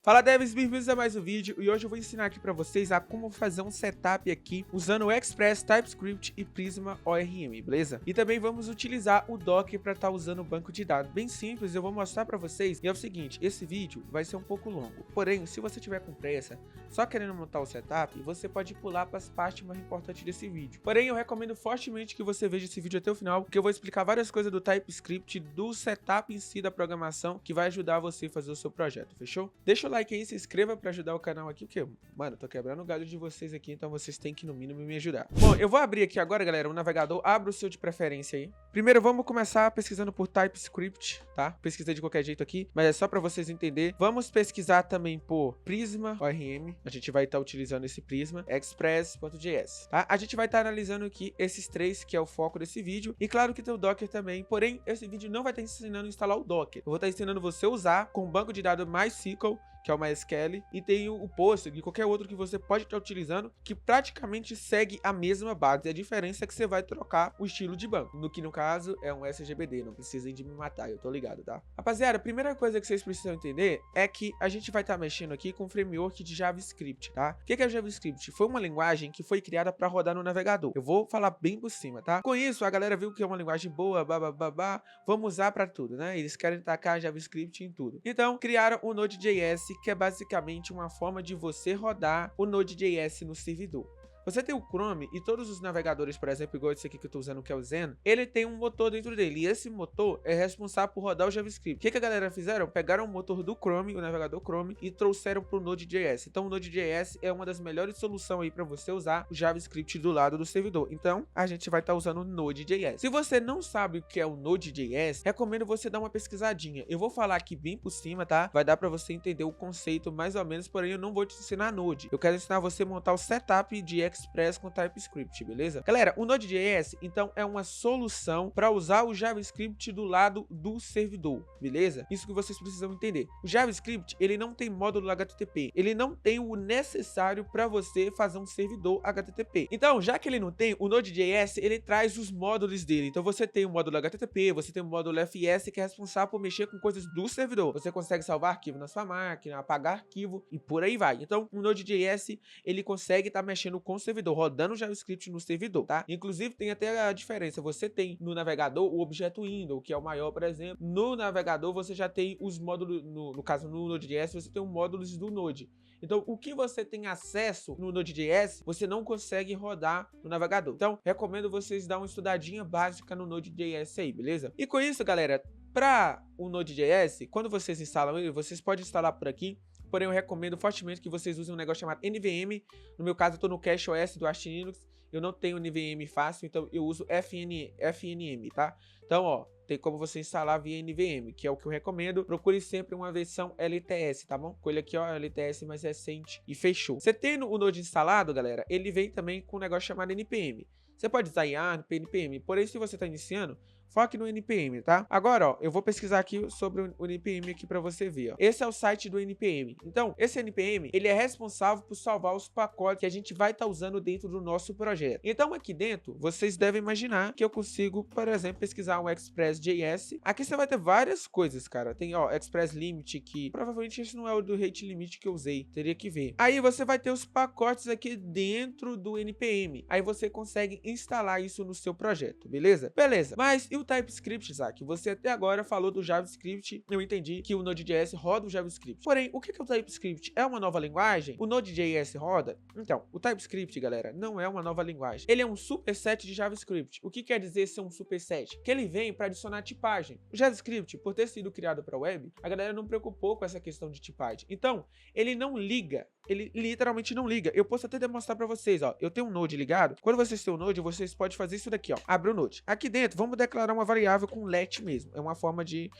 Fala devs, bem-vindos a mais um vídeo e hoje eu vou ensinar aqui pra vocês a como fazer um setup aqui usando o Express, TypeScript e Prisma ORM, beleza? E também vamos utilizar o Docker para estar usando o banco de dados. Bem simples, eu vou mostrar pra vocês e é o seguinte, esse vídeo vai ser um pouco longo, porém, se você tiver com pressa, só querendo montar o setup, você pode pular para as partes mais importantes desse vídeo. Porém, eu recomendo fortemente que você veja esse vídeo até o final, porque eu vou explicar várias coisas do TypeScript, do setup em si da programação, que vai ajudar você a fazer o seu projeto, fechou? Deixa o like aí, se inscreva para ajudar o canal aqui, porque, mano, eu tô quebrando o galho de vocês aqui, então vocês têm que, no mínimo, me ajudar. Bom, eu vou abrir aqui agora, galera, o navegador, abra o seu de preferência aí. Primeiro, vamos começar pesquisando por TypeScript, tá? Pesquisei de qualquer jeito aqui, mas é só para vocês entenderem. Vamos pesquisar também por Prisma ORM, a gente vai estar utilizando esse Prisma, Express.js, tá? A gente vai estar analisando aqui esses três, que é o foco desse vídeo, e claro que tem o Docker também, porém, esse vídeo não vai estar ensinando a instalar o Docker. Eu vou estar ensinando você a usar com o banco de dados MySQL, que é o MySQL, e tem o Postgre e qualquer outro que você pode estar utilizando, que praticamente segue a mesma base. A diferença é que você vai trocar o estilo de banco, no que no caso é um SGBD, não precisem de me matar, eu tô ligado, tá? Rapaziada, a primeira coisa que vocês precisam entender é que a gente vai estar mexendo aqui com o framework de JavaScript, tá? O que é JavaScript? Foi uma linguagem que foi criada para rodar no navegador. Eu vou falar bem por cima, tá? Com isso, a galera viu que é uma linguagem boa, babá, vamos usar para tudo, né? Eles querem tacar JavaScript em tudo. Então, criaram o Node.js, que é basicamente uma forma de você rodar o Node.js no servidor. Você tem o Chrome e todos os navegadores, por exemplo, igual esse aqui que eu tô usando, que é o Zen, ele tem um motor dentro dele, e esse motor é responsável por rodar o JavaScript. O que a galera fizeram? Pegaram o motor do Chrome, o navegador Chrome, e trouxeram pro Node.js. Então o Node.js é uma das melhores soluções aí para você usar o JavaScript do lado do servidor. Então a gente vai estar usando o Node.js. Se você não sabe o que é o Node.js, recomendo você dar uma pesquisadinha. Eu vou falar aqui bem por cima, tá? Vai dar para você entender o conceito mais ou menos, porém eu não vou te ensinar Node. Eu quero ensinar você a montar o setup de Express com TypeScript, beleza? Galera, o Node.js, então, é uma solução para usar o JavaScript do lado do servidor, beleza? Isso que vocês precisam entender. O JavaScript, ele não tem módulo HTTP, ele não tem o necessário para você fazer um servidor HTTP. Então, já que ele não tem, o Node.js, ele traz os módulos dele. Então, você tem o módulo HTTP, você tem o módulo FS, que é responsável por mexer com coisas do servidor. Você consegue salvar arquivo na sua máquina, apagar arquivo e por aí vai. Então, o Node.js, ele consegue estar mexendo com o servidor, rodando o JavaScript no servidor, tá? Inclusive, tem até a diferença. Você tem no navegador o objeto window, que é o maior, por exemplo. No navegador, você já tem os módulos, no caso, no Node.js, você tem os módulos do Node. Então, o que você tem acesso no Node.js, você não consegue rodar no navegador. Então, recomendo vocês dar uma estudadinha básica no Node.js aí, beleza? E com isso, galera, para o Node.js, quando vocês instalam ele, vocês podem instalar por aqui. Porém, eu recomendo fortemente que vocês usem um negócio chamado NVM. No meu caso, eu estou no Cache OS do Arch Linux. Eu não tenho NVM fácil, então eu uso FNM, tá? Então, ó, tem como você instalar via NVM, que é o que eu recomendo. Procure sempre uma versão LTS, tá bom? Com ele aqui, ó, LTS mais recente e fechou. Você tendo o Node instalado, galera, ele vem também com um negócio chamado NPM. Você pode usar YARN, NPM, porém, se você está iniciando, foque no NPM, tá? Agora, ó, eu vou pesquisar aqui sobre o NPM aqui para você ver, ó. Esse é o site do NPM. Então, esse NPM, ele é responsável por salvar os pacotes que a gente vai estar usando dentro do nosso projeto. Então, aqui dentro, vocês devem imaginar que eu consigo, por exemplo, pesquisar um Express.js. Aqui você vai ter várias coisas, cara. Tem, ó, Express Limit, que provavelmente esse não é o do Rate Limit que eu usei. Teria que ver. Aí você vai ter os pacotes aqui dentro do NPM. Aí você consegue instalar isso no seu projeto, beleza? Beleza. Mas e o TypeScript, Isaac? Você até agora falou do JavaScript, eu entendi que o Node.js roda o JavaScript. Porém, o que é o TypeScript? É uma nova linguagem? O Node.js roda? Então, o TypeScript, galera, não é uma nova linguagem. Ele é um superset de JavaScript. O que quer dizer ser um superset? Que ele vem para adicionar tipagem. O JavaScript, por ter sido criado para web, a galera não preocupou com essa questão de tipagem. Então, ele não liga. Ele literalmente não liga. Eu posso até demonstrar para vocês, ó. Eu tenho um Node ligado. Quando vocês têm um Node, vocês podem fazer isso daqui, ó. Abre o Node. Aqui dentro, vamos declarar uma variável com let mesmo. É uma forma de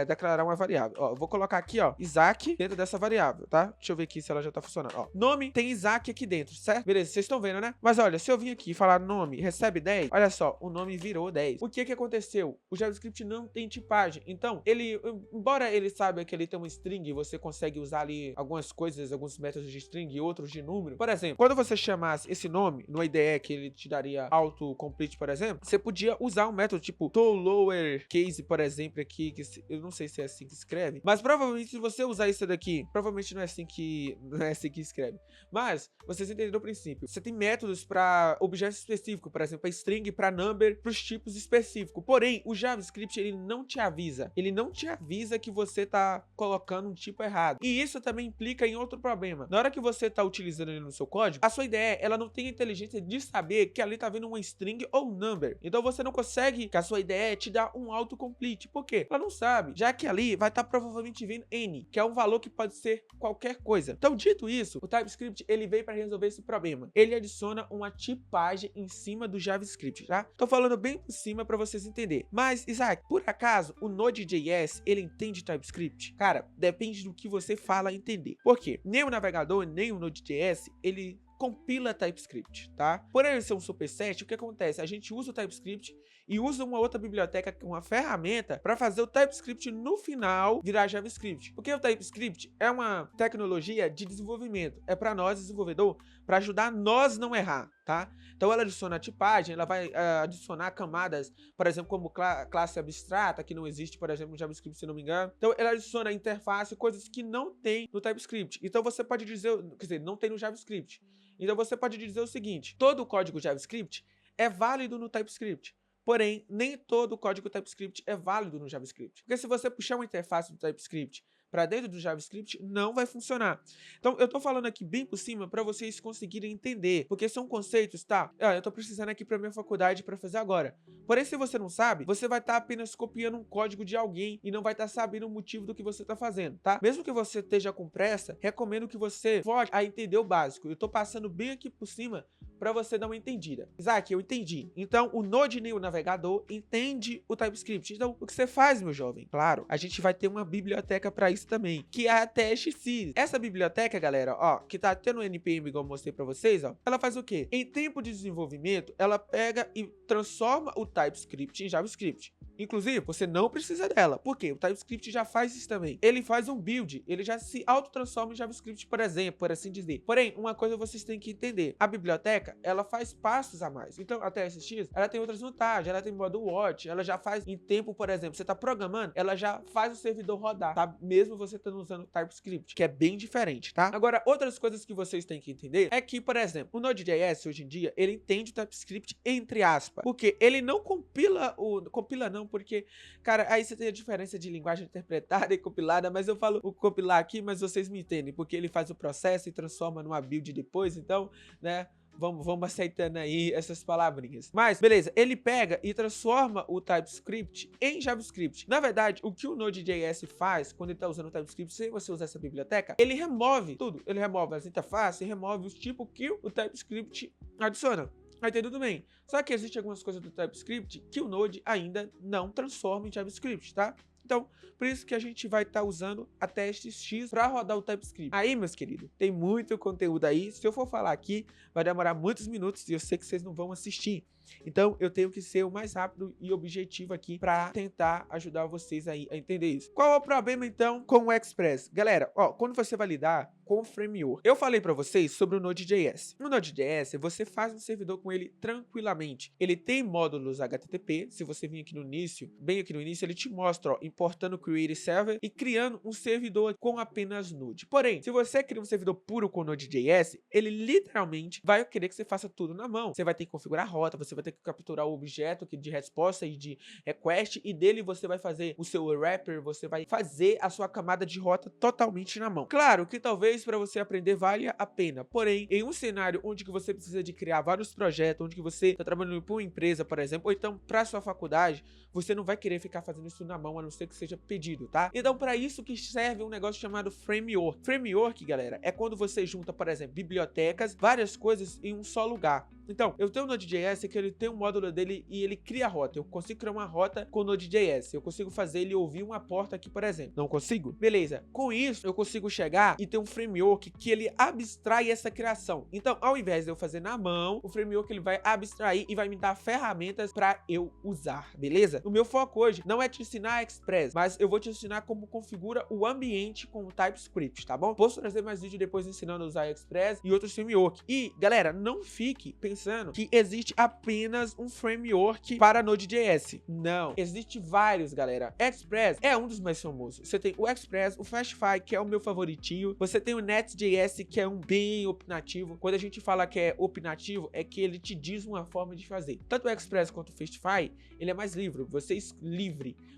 declarar uma variável. Ó, eu vou colocar aqui, ó, Isaac dentro dessa variável, tá? Deixa eu ver aqui se ela já tá funcionando. Ó, nome tem Isaac aqui dentro, certo? Beleza, vocês estão vendo, né? Mas olha, se eu vim aqui e falar nome, recebe 10, olha só, o nome virou 10. O que que aconteceu? O JavaScript não tem tipagem. Então, ele, embora ele saiba que ele tem uma string e você consegue usar ali algumas coisas, alguns métodos de string e outros de número. Por exemplo, quando você chamasse esse nome no IDE, que ele te daria autocomplete, por exemplo, você podia usar um método tipo to lower case, por exemplo, aqui, que eu não sei se é assim que escreve, mas provavelmente se você usar isso daqui, provavelmente não é assim que escreve, mas vocês entenderam o princípio. Você tem métodos para objetos específicos, por exemplo, para string, para number, para os tipos específicos. Porém, o JavaScript ele não te avisa que você tá colocando um tipo errado. E isso também implica em outro problema. Na hora que você tá utilizando ele no seu código, a sua ideia, ela não tem a inteligência de saber que ali tá vindo uma string ou um number. Então você não consegue, que a sua ideia é te dar um autocomplete. Por quê? Ela não sabe, já que ali vai estar provavelmente vindo n, que é um valor que pode ser qualquer coisa. Então, dito isso, o TypeScript ele veio para resolver esse problema. Ele adiciona uma tipagem em cima do JavaScript, tá? Tô falando bem por cima para vocês entenderem. Mas, Isaac, por acaso o Node.js ele entende TypeScript? Cara, depende do que você fala entender. Por quê? Nem o navegador, nem o Node.js, ele compila TypeScript, tá? Por ele ser um superset, o que acontece? A gente usa o TypeScript e usa uma outra biblioteca, uma ferramenta, para fazer o TypeScript no final virar JavaScript. Porque o TypeScript é uma tecnologia de desenvolvimento. É para nós, desenvolvedor, para ajudar nós não errar, tá? Então ela adiciona a tipagem, ela vai adicionar camadas, por exemplo, como classe abstrata, que não existe, por exemplo, no JavaScript, se não me engano. Então ela adiciona interface, coisas que não tem no TypeScript. Então você pode dizer, quer dizer, não tem no JavaScript. Então você pode dizer o seguinte: todo o código JavaScript é válido no TypeScript. Porém, nem todo o código TypeScript é válido no JavaScript. Porque se você puxar uma interface do TypeScript para dentro do JavaScript, não vai funcionar. Então, eu tô falando aqui bem por cima para vocês conseguirem entender, porque são conceitos, tá? Eu tô precisando aqui para minha faculdade para fazer agora. Porém, se você não sabe, você vai estar apenas copiando um código de alguém e não vai estar sabendo o motivo do que você tá fazendo, tá? Mesmo que você esteja com pressa, recomendo que você volte a entender o básico. Eu tô passando bem aqui por cima para você dar uma entendida. Isaac, eu entendi. Então, o Node nem o navegador entende o TypeScript. Então, o que você faz, meu jovem? Claro, a gente vai ter uma biblioteca para isso também, que é a TestSys. Essa biblioteca, galera, ó, que tá tendo NPM, igual eu mostrei para vocês, ó, ela faz o quê? Em tempo de desenvolvimento, ela pega e transforma o TypeScript em JavaScript. Inclusive, você não precisa dela. Por quê? O TypeScript já faz isso também. Ele faz um build, ele já se autotransforma em JavaScript, por exemplo, por assim dizer. Porém, uma coisa vocês têm que entender. A biblioteca, ela faz passos a mais. Então, a TestSys, ela tem outras vantagens. Ela tem modo watch, ela já faz em tempo, por exemplo, você tá programando, ela já faz o servidor rodar, tá? Mesmo você estando usando o TypeScript, que é bem diferente, tá? Agora, outras coisas que vocês têm que entender é que, por exemplo, o Node.js, hoje em dia, ele entende o TypeScript entre aspas. Porque ele não compila compila não, porque, cara, aí você tem a diferença de linguagem interpretada e compilada, mas eu falo o compilar aqui, mas vocês me entendem, porque ele faz o processo e transforma numa build depois, então, né, vamos aceitando aí essas palavrinhas. Mas, beleza, ele pega e transforma o TypeScript em JavaScript. Na verdade, o que o Node.js faz quando ele está usando o TypeScript, sem você usar essa biblioteca, ele remove tudo. Ele remove as interfaces, remove os tipos que o TypeScript adiciona. Aí tem tudo bem. Só que existe algumas coisas do TypeScript que o Node ainda não transforma em JavaScript, tá? Então, por isso que a gente vai estar usando a TestX para rodar o TypeScript. Aí, meus queridos, tem muito conteúdo aí. Se eu for falar aqui, vai demorar muitos minutos e eu sei que vocês não vão assistir. Então, eu tenho que ser o mais rápido e objetivo aqui para tentar ajudar vocês aí a entender isso. Qual é o problema, então, com o Express? Galera, ó, quando você vai lidar com o framework, eu falei para vocês sobre o Node.js. No Node.js, você faz um servidor com ele tranquilamente. Ele tem módulos HTTP. Se você vir aqui no início, bem aqui no início, ele te mostra, ó, importando o Create Server e criando um servidor com apenas Node. Porém, se você cria um servidor puro com Node.js, ele literalmente vai querer que você faça tudo na mão. Você vai ter que configurar a rota, você vai ter que capturar o objeto de resposta e de request, e dele você vai fazer o seu wrapper, você vai fazer a sua camada de rota totalmente na mão. Claro que talvez para você aprender valha a pena, porém, em um cenário onde que você precisa de criar vários projetos, onde que você está trabalhando para uma empresa, por exemplo, ou então para sua faculdade, você não vai querer ficar fazendo isso na mão, a não ser que seja pedido, tá? Então, para isso que serve um negócio chamado framework. Framework, galera, é quando você junta, por exemplo, bibliotecas, várias coisas em um só lugar. Então, eu tenho o Node.js que ele tem um módulo dele e ele cria a rota. Eu consigo criar uma rota com o Node.js. Eu consigo fazer ele ouvir uma porta aqui, por exemplo. Não consigo? Beleza. Com isso, eu consigo chegar e ter um framework que ele abstrai essa criação. Então, ao invés de eu fazer na mão, o framework ele vai abstrair e vai me dar ferramentas para eu usar, beleza? beleza? O meu foco hoje não é te ensinar Express, mas eu vou te ensinar como configura o ambiente com o TypeScript, tá bom? Posso trazer mais vídeo depois ensinando a usar Express e outros frameworks. E, galera, não fique pensando que existe apenas um framework para Node.js. Não, existe vários, galera. Express é um dos mais famosos. Você tem o Express, o Fastify, que é o meu favoritinho. Você tem o Next.js, que é um bem opinativo. Quando a gente fala que é opinativo, é que ele te diz uma forma de fazer. Tanto o Express quanto o Fastify, ele é mais livre.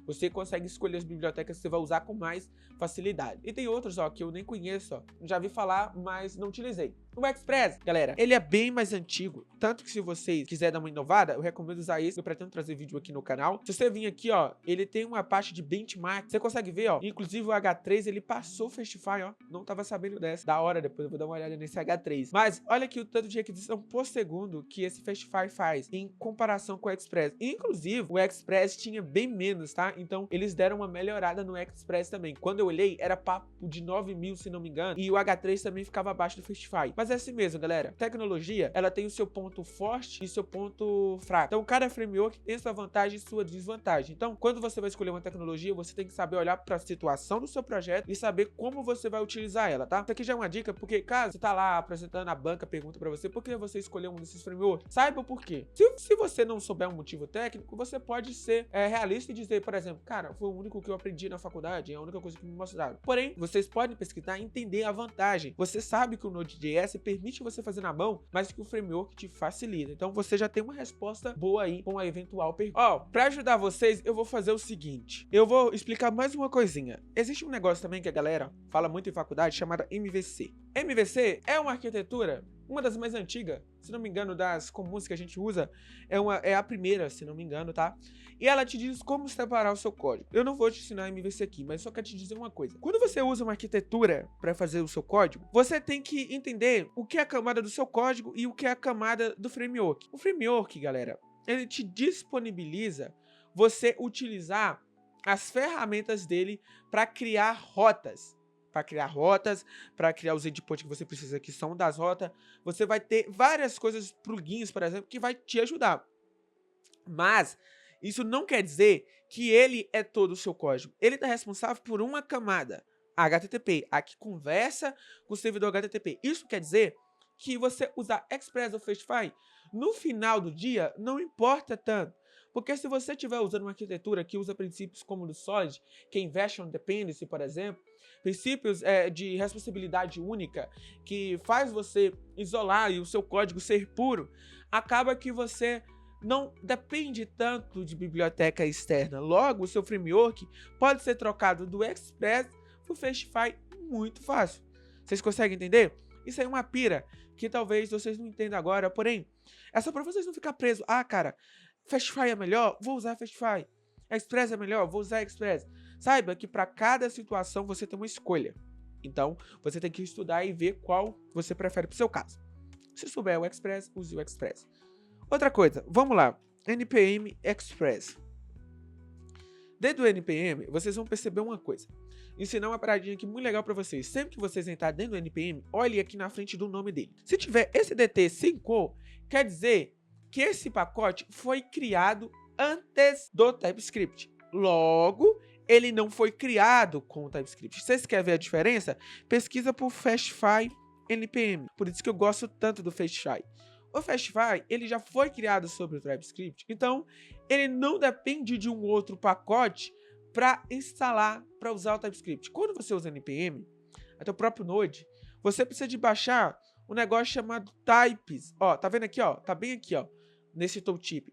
Você consegue escolher as bibliotecas que você vai usar com mais facilidade. E tem outros, ó, que eu nem conheço, ó. Já vi falar, mas não utilizei. O Express, galera, ele é bem mais antigo, tanto que se vocês quiserem dar uma inovada, eu recomendo usar esse, eu pretendo trazer vídeo aqui no canal. Se você vir aqui, ó, ele tem uma parte de benchmark, você consegue ver, ó, inclusive o H3, ele passou o Fastify, ó, não tava sabendo dessa, da hora, depois eu vou dar uma olhada nesse H3. Mas, olha aqui o tanto de requisição por segundo que esse Fastify faz, em comparação com o Express. Inclusive, o Express tinha bem menos, tá? Então, eles deram uma melhorada no Express também. Quando eu olhei, era papo de 9.000, se não me engano, e o H3 também ficava abaixo do Fastify. Mas é assim mesmo, galera. Tecnologia, ela tem o seu ponto forte e seu ponto fraco. Então, cada framework tem sua vantagem e sua desvantagem. Então, quando você vai escolher uma tecnologia, você tem que saber olhar para a situação do seu projeto e saber como você vai utilizar ela, tá? Isso aqui já é uma dica, porque caso você tá lá apresentando a banca, pergunta para você por que você escolheu um desses frameworks, saiba o porquê. Se você não souber um motivo técnico, você pode ser realista e dizer, por exemplo, cara, foi o único que eu aprendi na faculdade, é a única coisa que me mostraram. Porém, vocês podem pesquisar e entender a vantagem. Você sabe que o Node.js permite você fazer na mão, mas que o framework te facilita. Então você já tem uma resposta boa aí com a eventual pergunta. Ó, pra ajudar vocês, eu vou fazer o seguinte. Eu vou explicar mais uma coisinha. Existe um negócio também que a galera fala muito em faculdade, chamada MVC. MVC é uma arquitetura, uma das mais antigas, se não me engano, das comuns que a gente usa, é a primeira, se não me engano, tá? E ela te diz como separar o seu código. Eu não vou te ensinar MVC aqui, mas só quero te dizer uma coisa. Quando você usa uma arquitetura para fazer o seu código, você tem que entender o que é a camada do seu código e o que é a camada do framework. O framework, galera, ele te disponibiliza você utilizar as ferramentas dele para criar rotas. Para criar os endpoints que você precisa, que são das rotas. Você vai ter várias coisas, plugins, por exemplo, que vai te ajudar. Mas isso não quer dizer que ele é todo o seu código. Ele está responsável por uma camada, HTTP, a que conversa com o servidor HTTP. Isso quer dizer que você usar Express ou Fastify, no final do dia, não importa tanto. Porque se você estiver usando uma arquitetura que usa princípios como o do Solid, que é Inversion Dependency, por exemplo, princípios de responsabilidade única, que faz você isolar e o seu código ser puro, acaba que você não depende tanto de biblioteca externa. Logo, o seu framework pode ser trocado do Express para o Fastify muito fácil. Vocês conseguem entender? Isso aí é uma pira que talvez vocês não entendam agora, porém, é só para vocês não ficar presos. Ah, cara, Fastify é melhor? Vou usar Fastify. Express é melhor? Vou usar Express. Saiba que para cada situação você tem uma escolha. Então, você tem que estudar e ver qual você prefere para o seu caso. Se souber o Express, use o Express. Outra coisa, vamos lá. NPM Express. Dentro do NPM, vocês vão perceber uma coisa. Ensinar uma paradinha aqui muito legal para vocês. Sempre que vocês entrarem dentro do NPM, olhe aqui na frente do nome dele. Se tiver esse DT sem cor, quer dizer que esse pacote foi criado antes do TypeScript. Logo, ele não foi criado com o TypeScript. Vocês querem ver a diferença? Pesquisa por Fastify NPM. Por isso que eu gosto tanto do Fastify. O Fastify, ele já foi criado sobre o TypeScript, então ele não depende de um outro pacote para instalar, para usar o TypeScript. Quando você usa NPM, até o próprio Node, você precisa de baixar um negócio chamado types. Ó, tá vendo aqui, ó? Tá bem aqui, ó, nesse tooltip,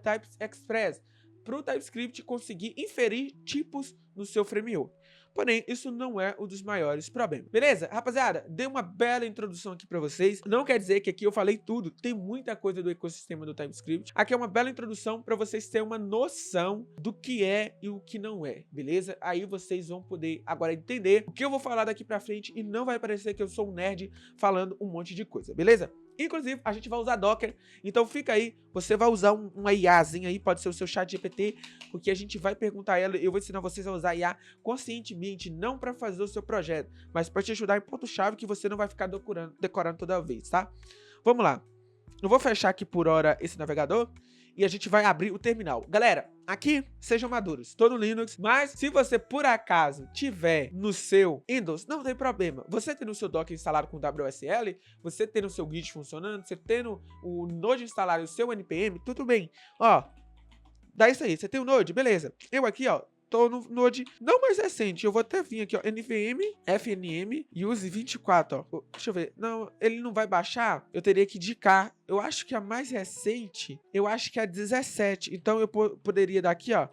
@typesexpress, para o TypeScript conseguir inferir tipos no seu framework. Porém, isso não é um dos maiores problemas. Beleza? Rapaziada, dei uma bela introdução aqui para vocês. Não quer dizer que aqui eu falei tudo. Tem muita coisa do ecossistema do TypeScript. Aqui é uma bela introdução para vocês terem uma noção do que é e o que não é. Beleza? Aí vocês vão poder agora entender o que eu vou falar daqui para frente e não vai parecer que eu sou um nerd falando um monte de coisa. Beleza? Inclusive, a gente vai usar Docker, então fica aí, você vai usar uma IAzinha aí, pode ser o seu chat GPT, porque a gente vai perguntar a ela, eu vou ensinar vocês a usar IA conscientemente, não para fazer o seu projeto, mas para te ajudar em ponto-chave que você não vai ficar decorando toda vez, tá? Vamos lá, eu vou fechar aqui por hora esse navegador e a gente vai abrir o terminal. Galera, aqui, sejam maduros, tô no Linux, mas se você por acaso tiver no seu Windows, não tem problema. Você tendo o seu Docker instalado com WSL, você tendo o seu Git funcionando, você tendo o Node instalado e o seu NPM, tudo bem. Ó, dá isso aí, você tem o Node, beleza. Eu aqui, ó, tô no Node não mais recente, eu vou até vir aqui, ó, NVM, FNM, use 24, ó. Deixa eu ver, não, ele não vai baixar, eu teria que indicar. Eu acho que a mais recente, eu acho que é a 17, então eu poderia dar aqui, ó,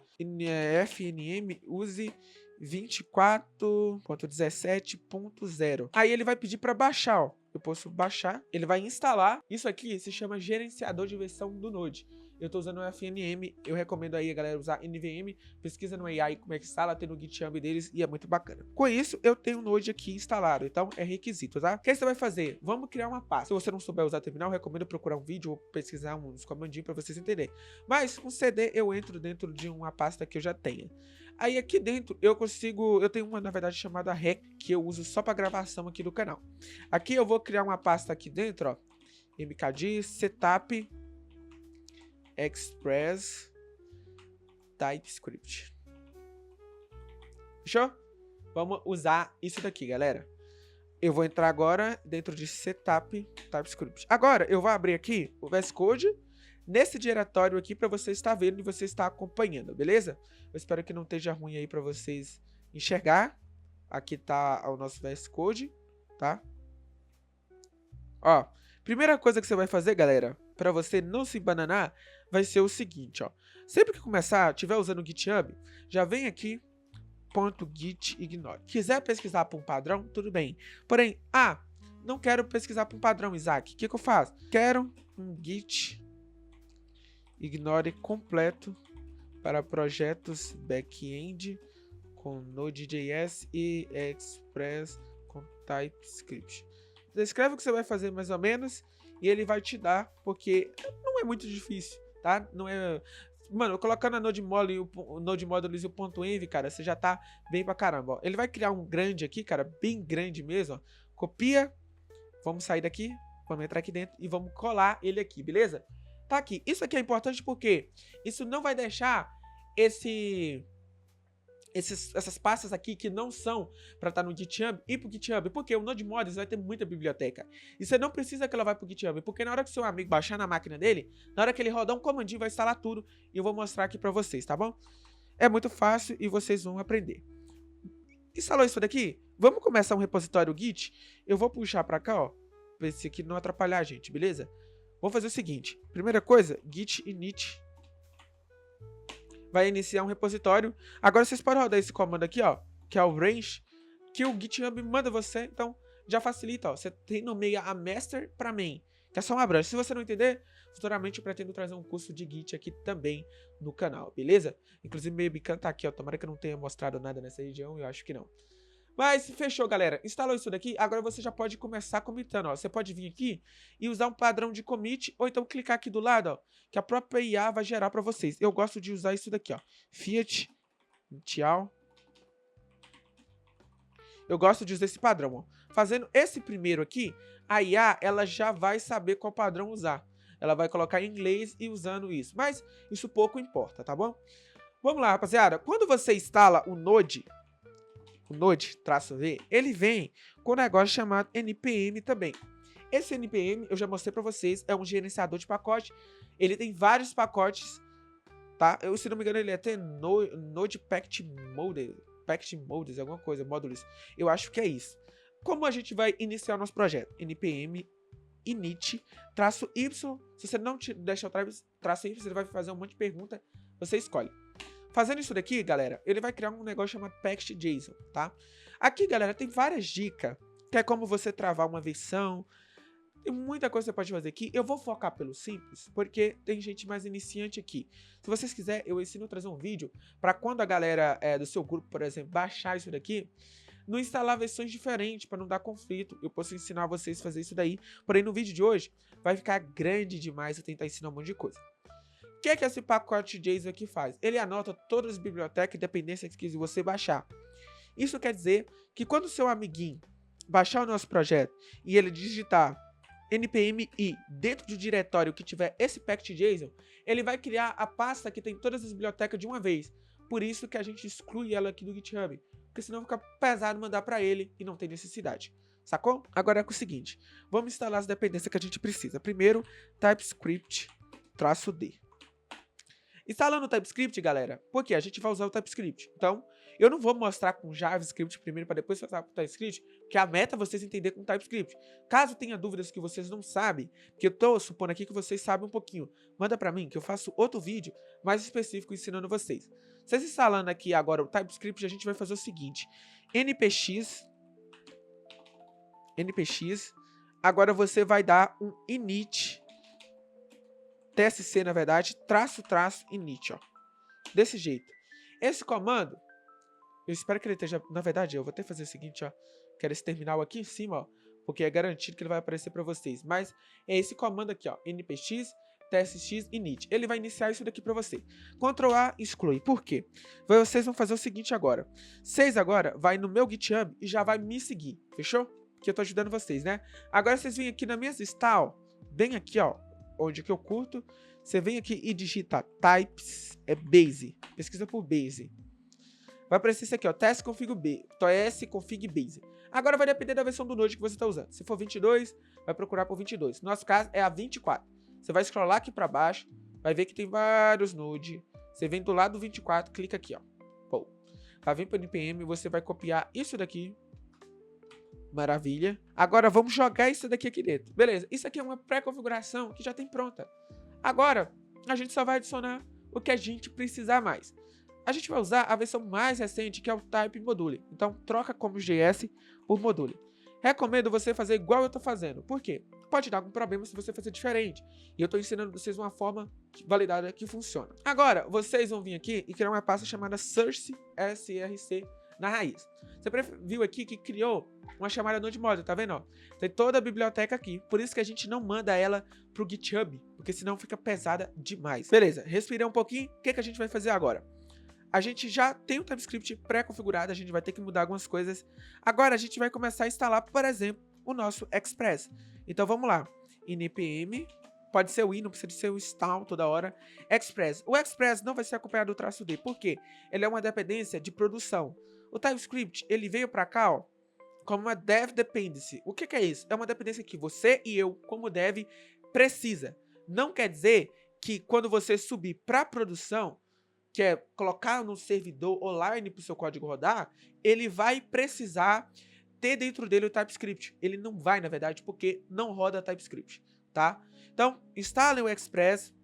FNM, use 24.17.0. Aí ele vai pedir para baixar, ó. Eu posso baixar, ele vai instalar. Isso aqui se chama gerenciador de versão do Node. Eu tô usando o FNM, eu recomendo aí a galera usar NVM, pesquisa no AI como é que instala, tem no GitHub deles e é muito bacana. Com isso, eu tenho o Node aqui instalado, então é requisito, tá? O que você vai fazer? Vamos criar uma pasta. Se você não souber usar terminal, eu recomendo procurar um vídeo ou pesquisar uns comandinhos para vocês entenderem. Mas um CD eu entro dentro de uma pasta que eu já tenho. Aí aqui dentro eu tenho uma na verdade chamada REC, que eu uso só para gravação aqui do canal. Aqui eu vou criar uma pasta aqui dentro, ó, mkd setup express TypeScript. Fechou? Vamos usar isso daqui, galera. Eu vou entrar agora dentro de setup TypeScript. Agora eu vou abrir aqui o VS Code nesse diretório aqui para você estar vendo e você estar acompanhando, beleza? Eu espero que não esteja ruim aí para vocês enxergar. Aqui tá o nosso VS Code, tá? Ó, primeira coisa que você vai fazer, galera, para você não se embananar, vai ser o seguinte, ó. Sempre que começar, tiver usando o GitHub, já vem aqui, .git ignore. Quiser pesquisar por um padrão, tudo bem. Porém, não quero pesquisar por um padrão, Isaac. O que eu faço? Quero um git ignore completo para projetos back-end com Node.js e Express com TypeScript. Descreve o que você vai fazer mais ou menos e ele vai te dar, porque não é muito difícil, tá? Não é... Mano, colocando a Node Modules e o .env, cara, você já tá bem pra caramba, ó. Ele vai criar um grande aqui, cara, bem grande mesmo, ó. Copia, vamos sair daqui, vamos entrar aqui dentro e vamos colar ele aqui, beleza? Tá aqui. Isso aqui é importante porque isso não vai deixar essas pastas aqui que não são para estar no GitHub e pro GitHub, porque o Node Modules vai ter muita biblioteca. E você não precisa que ela vá pro GitHub, porque na hora que o seu amigo baixar na máquina dele, na hora que ele rodar um comandinho, vai instalar tudo e eu vou mostrar aqui para vocês, tá bom? É muito fácil e vocês vão aprender. Instalou isso daqui? Vamos começar um repositório Git? Eu vou puxar para cá, ó, para esse aqui não atrapalhar a gente, beleza? Vamos fazer o seguinte, primeira coisa, git init vai iniciar um repositório. Agora vocês podem rodar esse comando aqui, ó, que é o range, que o GitHub manda você, então já facilita, ó. Você tem nomeia a master para main, que é só uma branch. Se você não entender, futuramente eu pretendo trazer um curso de Git aqui também no canal, beleza? Inclusive meu webcam tá aqui, ó, tomara que eu não tenha mostrado nada nessa região, eu acho que não. Mas fechou, galera. Instalou isso daqui, agora você já pode começar comitando, ó. Você pode vir aqui e usar um padrão de commit, ou então clicar aqui do lado, ó, que a própria IA vai gerar para vocês. Eu gosto de usar isso daqui, ó. Fiat initial. Eu gosto de usar esse padrão, ó. Fazendo esse primeiro aqui, a IA, ela já vai saber qual padrão usar. Ela vai colocar em inglês e usando isso. Mas isso pouco importa, tá bom? Vamos lá, rapaziada. Quando você instala o Node, -v, ele vem com um negócio chamado NPM também. Esse NPM, eu já mostrei pra vocês, é um gerenciador de pacote. Ele tem vários pacotes, tá? Se não me engano, ele é até Node Package Modules, alguma coisa, Modules. Eu acho que é isso. Como a gente vai iniciar o nosso projeto? NPM init -y. Se você não deixar o traço -y, você vai fazer um monte de pergunta, você escolhe. Fazendo isso daqui, galera, ele vai criar um negócio chamado package.json, tá? Aqui, galera, tem várias dicas, que é como você travar uma versão. Tem muita coisa que você pode fazer aqui. Eu vou focar pelo simples, porque tem gente mais iniciante aqui. Se vocês quiserem, eu ensino a trazer um vídeo para quando a galera do seu grupo, por exemplo, baixar isso daqui, não instalar versões diferentes para não dar conflito. Eu posso ensinar vocês a fazer isso daí. Porém, no vídeo de hoje, vai ficar grande demais eu tentar ensinar um monte de coisa. O que é que esse pacote JSON aqui faz? Ele anota todas as bibliotecas e dependências que você baixar. Isso quer dizer que quando o seu amiguinho baixar o nosso projeto e ele digitar npm i dentro do diretório que tiver esse packed.json, ele vai criar a pasta que tem todas as bibliotecas de uma vez. Por isso que a gente exclui ela aqui do GitHub, porque senão fica pesado mandar para ele e não tem necessidade. Sacou? Agora é o seguinte, vamos instalar as dependências que a gente precisa. Primeiro, TypeScript-D. Instalando o TypeScript, galera, porque a gente vai usar o TypeScript. Então, eu não vou mostrar com JavaScript primeiro para depois passar para o TypeScript, porque a meta é vocês entenderem com o TypeScript. Caso tenha dúvidas que vocês não sabem, que eu tô supondo aqui que vocês sabem um pouquinho, manda para mim que eu faço outro vídeo mais específico ensinando vocês. Vocês instalando aqui agora o TypeScript, a gente vai fazer o seguinte, npx, agora você vai dar um init, tsc na verdade, -- init, ó, desse jeito. Esse comando, eu espero que ele esteja, na verdade eu vou até fazer o seguinte, ó, quero esse terminal aqui em cima, ó, porque é garantido que ele vai aparecer para vocês, mas é esse comando aqui, ó, npx, tsx, init, ele vai iniciar isso daqui para você. Ctrl A, exclui, por quê? Vocês vão fazer o seguinte agora, vocês agora vai no meu GitHub e já vai me seguir, fechou? Que eu tô ajudando vocês, né? Agora vocês vêm aqui na minha install, bem aqui, ó, onde que eu curto, você vem aqui e digita types, é base, pesquisa por base. Vai aparecer isso aqui, ó, tsconfig base. Agora vai depender da versão do Node que você está usando. Se for 22, vai procurar por 22. No nosso caso é a 24. Você vai scrollar aqui para baixo, vai ver que tem vários Node. Você vem do lado do 24, clica aqui, ó. Pô. Vai vir para o npm, você vai copiar isso daqui. Maravilha. Agora vamos jogar isso daqui aqui dentro. Beleza, isso aqui é uma pré-configuração que já tem pronta. Agora, a gente só vai adicionar o que a gente precisar mais. A gente vai usar a versão mais recente, que é o Type Module. Então, troca como JS por Module. Recomendo você fazer igual eu estou fazendo. Por quê? Pode dar algum problema se você fazer diferente. E eu estou ensinando vocês uma forma validada que funciona. Agora, vocês vão vir aqui e criar uma pasta chamada Source src na raiz. Você viu aqui que criou uma chamada node-module, tá vendo? Ó? Tem toda a biblioteca aqui, por isso que a gente não manda ela pro GitHub, porque senão fica pesada demais. Beleza, respirei um pouquinho, o que a gente vai fazer agora? A gente já tem o TypeScript pré-configurado, a gente vai ter que mudar algumas coisas. Agora a gente vai começar a instalar, por exemplo, o nosso Express. Então vamos lá, npm, pode ser o i, não precisa de ser o install toda hora, Express. O Express não vai ser acompanhado do -d, por quê? Ele é uma dependência de produção. O TypeScript, ele veio para cá, ó, como uma dev dependency. O que é isso? É uma dependência que você e eu, como dev, precisa. Não quer dizer que quando você subir para produção, que é colocar no servidor online para o seu código rodar, ele vai precisar ter dentro dele o TypeScript. Ele não vai, na verdade, porque não roda TypeScript, tá? Então, instalem o Express.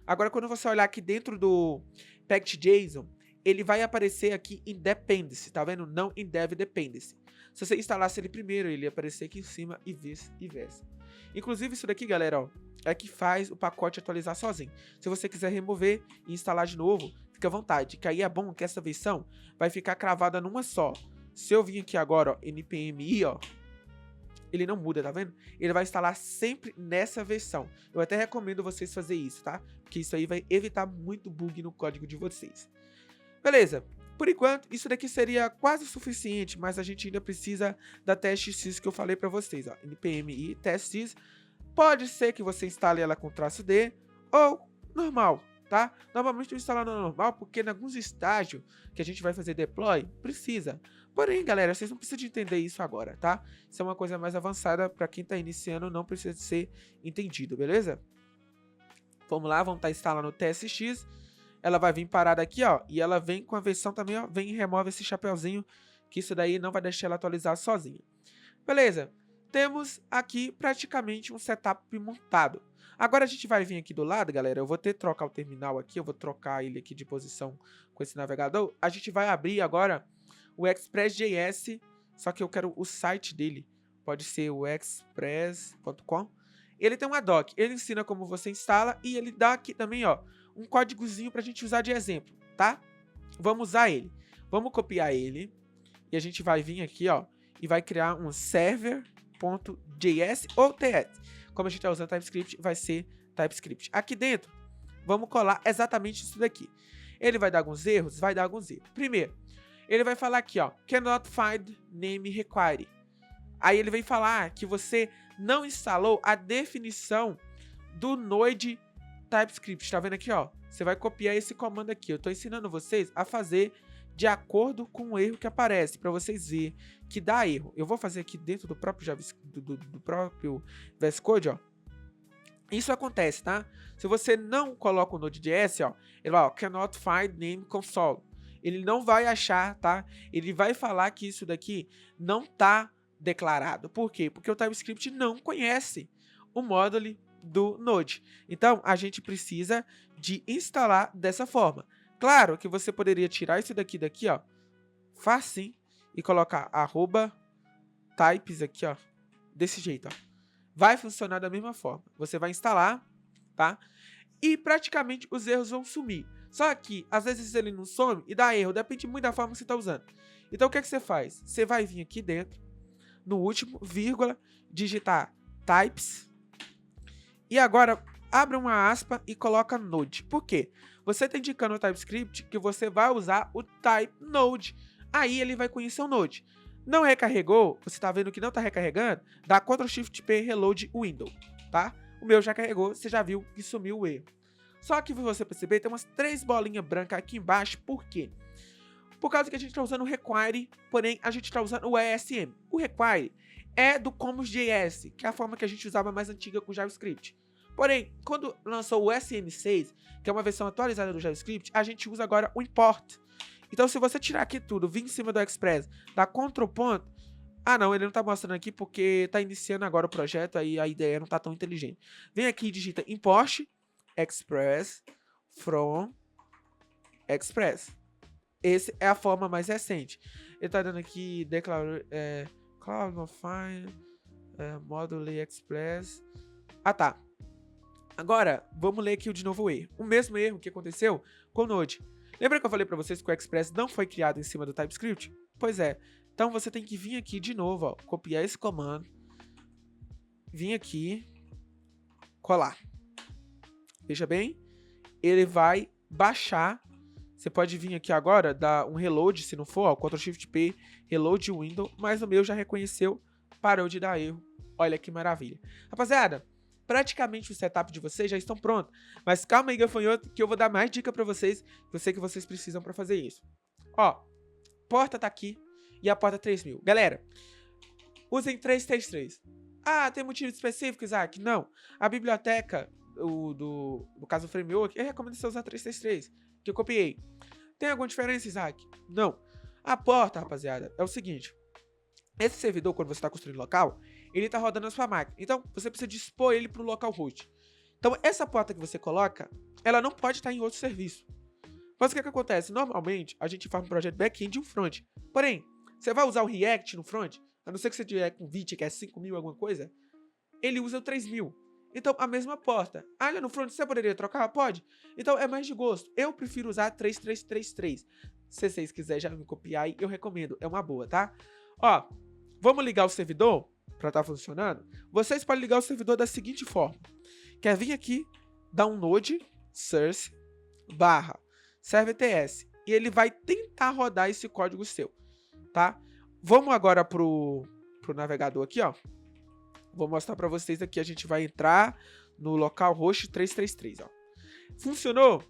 Agora, quando você olhar aqui dentro do packed.json, ele vai aparecer aqui em dependency, tá vendo? Não em dev dependency. Se você instalasse ele primeiro, ele ia aparecer aqui em cima e vice-versa. Inclusive, isso daqui, galera, ó, é que faz o pacote atualizar sozinho. Se você quiser remover e instalar de novo, fica à vontade, que aí é bom que essa versão vai ficar cravada numa só. Se eu vir aqui agora, ó, npmi, ó, ele não muda, tá vendo? Ele vai instalar sempre nessa versão. Eu até recomendo vocês fazerem isso, tá? Porque isso aí vai evitar muito bug no código de vocês. Beleza, por enquanto isso daqui seria quase suficiente, mas a gente ainda precisa da TestX que eu falei para vocês, ó, npmi TestX. Pode ser que você instale ela com -d ou normal, tá? Normalmente eu instalo no normal porque em alguns estágios que a gente vai fazer deploy, precisa. Porém, galera, vocês não precisam de entender isso agora, tá? Isso é uma coisa mais avançada, para quem tá iniciando não precisa de ser entendido, beleza? Vamos lá, vamos estar instalando o TSX. Ela vai vir parada aqui, ó, e ela vem com a versão também, ó, vem e remove esse chapeuzinho, que isso daí não vai deixar ela atualizar sozinha. Beleza, temos aqui praticamente um setup montado. Agora a gente vai vir aqui do lado, galera, eu vou ter que trocar o terminal aqui, eu vou trocar ele aqui de posição com esse navegador. A gente vai abrir agora o Express.js, só que eu quero o site dele, pode ser o express.com. Ele tem uma doc, ele ensina como você instala e ele dá aqui também, ó, um códigozinho pra gente usar de exemplo, tá? Vamos usar ele. Vamos copiar ele e a gente vai vir aqui, ó, e vai criar um server.js ou TS. Como a gente tá usando TypeScript, vai ser TypeScript. Aqui dentro, vamos colar exatamente isso daqui. Ele vai dar alguns erros? Vai dar alguns erros. Primeiro, ele vai falar aqui, ó, cannot find name required. Aí ele vem falar que você não instalou a definição do Node TypeScript. Tá vendo aqui, ó? Você vai copiar esse comando aqui. Eu tô ensinando vocês a fazer de acordo com o erro que aparece, para vocês verem que dá erro. Eu vou fazer aqui dentro do próprio JavaScript, do próprio VS Code, ó. Isso acontece, tá? Se você não coloca o Node.js, ó, ele vai, ó, cannot find name console. Ele não vai achar, tá? Ele vai falar que isso daqui não tá declarado. Por quê? Porque o TypeScript não conhece o módulo do Node. Então, a gente precisa de instalar dessa forma. Claro que você poderia tirar isso daqui, ó, facinho, e colocar @types aqui, ó, desse jeito, ó. Vai funcionar da mesma forma. Você vai instalar, tá? E praticamente os erros vão sumir. Só que, às vezes, ele não some e dá erro. Depende muito da forma que você está usando. Então, o que é que você faz? Você vai vir aqui dentro, no último, vírgula, digitar types. E agora, abre uma aspa e coloca Node. Por quê? Você está indicando no TypeScript que você vai usar o type Node. Aí ele vai conhecer o Node. Não recarregou, você está vendo que não está recarregando, dá Ctrl+Shift+P Reload Window, tá? O meu já carregou, você já viu que sumiu o erro. Só que, pra você perceber, tem umas 3 bolinhas brancas aqui embaixo. Por quê? Por causa que a gente está usando o require, porém a gente está usando o ESM. O require é do Commons.js, que é a forma que a gente usava mais antiga com JavaScript. Porém, quando lançou o SM6, que é uma versão atualizada do JavaScript, a gente usa agora o import. Então, se você tirar aqui tudo, vir em cima do Express, dar Ctrl ponto... Ah, não, ele não tá mostrando aqui porque tá iniciando agora o projeto, aí a ideia não tá tão inteligente. Vem aqui e digita import express from express. Essa é a forma mais recente. Ele tá dando aqui Cloudify Module Express. Ah, tá. Agora, vamos ler aqui de novo o erro. O mesmo erro que aconteceu com o Node. Lembra que eu falei para vocês que o Express não foi criado em cima do TypeScript? Pois é. Então você tem que vir aqui de novo, ó, copiar esse comando, vir aqui, colar. Veja bem, ele vai baixar. Você pode vir aqui agora, dar um reload, se não for, ó, Ctrl+Shift+P, reload window, mas o meu já reconheceu, parou de dar erro. Olha que maravilha. Rapaziada, praticamente o setup de vocês já estão prontos, mas calma aí, gafanhoto, que eu vou dar mais dica para vocês, que eu sei que vocês precisam para fazer isso. Ó, porta tá aqui. E a porta 3000. Galera, usem 333. Ah, tem motivo específico, Isaac? Não. A biblioteca, no caso do framework, eu recomendo você usar 333, que eu copiei. Tem alguma diferença, Isaac? Não. A porta, rapaziada, é o seguinte. Esse servidor, quando você está construindo local, ele está rodando na sua máquina. Então, você precisa dispor ele para o localhost. Então, essa porta que você coloca, ela não pode estar em outro serviço. Mas o que acontece? Normalmente, a gente faz um projeto back-end e um front. Porém, você vai usar o React no front, a não ser que você tiver com Vite, que é 5000 alguma coisa, ele usa o 3000. Então, a mesma porta. Ah, no front você poderia trocar? Pode. Então, é mais de gosto. Eu prefiro usar 3333. Se vocês quiserem já me copiar aí, eu recomendo. É uma boa, tá? Ó, vamos ligar o servidor para estar funcionando? Vocês podem ligar o servidor da seguinte forma. Quer vir aqui, dar um node, source, /serverts, e ele vai tentar rodar esse código seu. Tá? Vamos agora pro navegador aqui, ó. Vou mostrar para vocês aqui. A gente vai entrar no localhost 333, ó. Funcionou?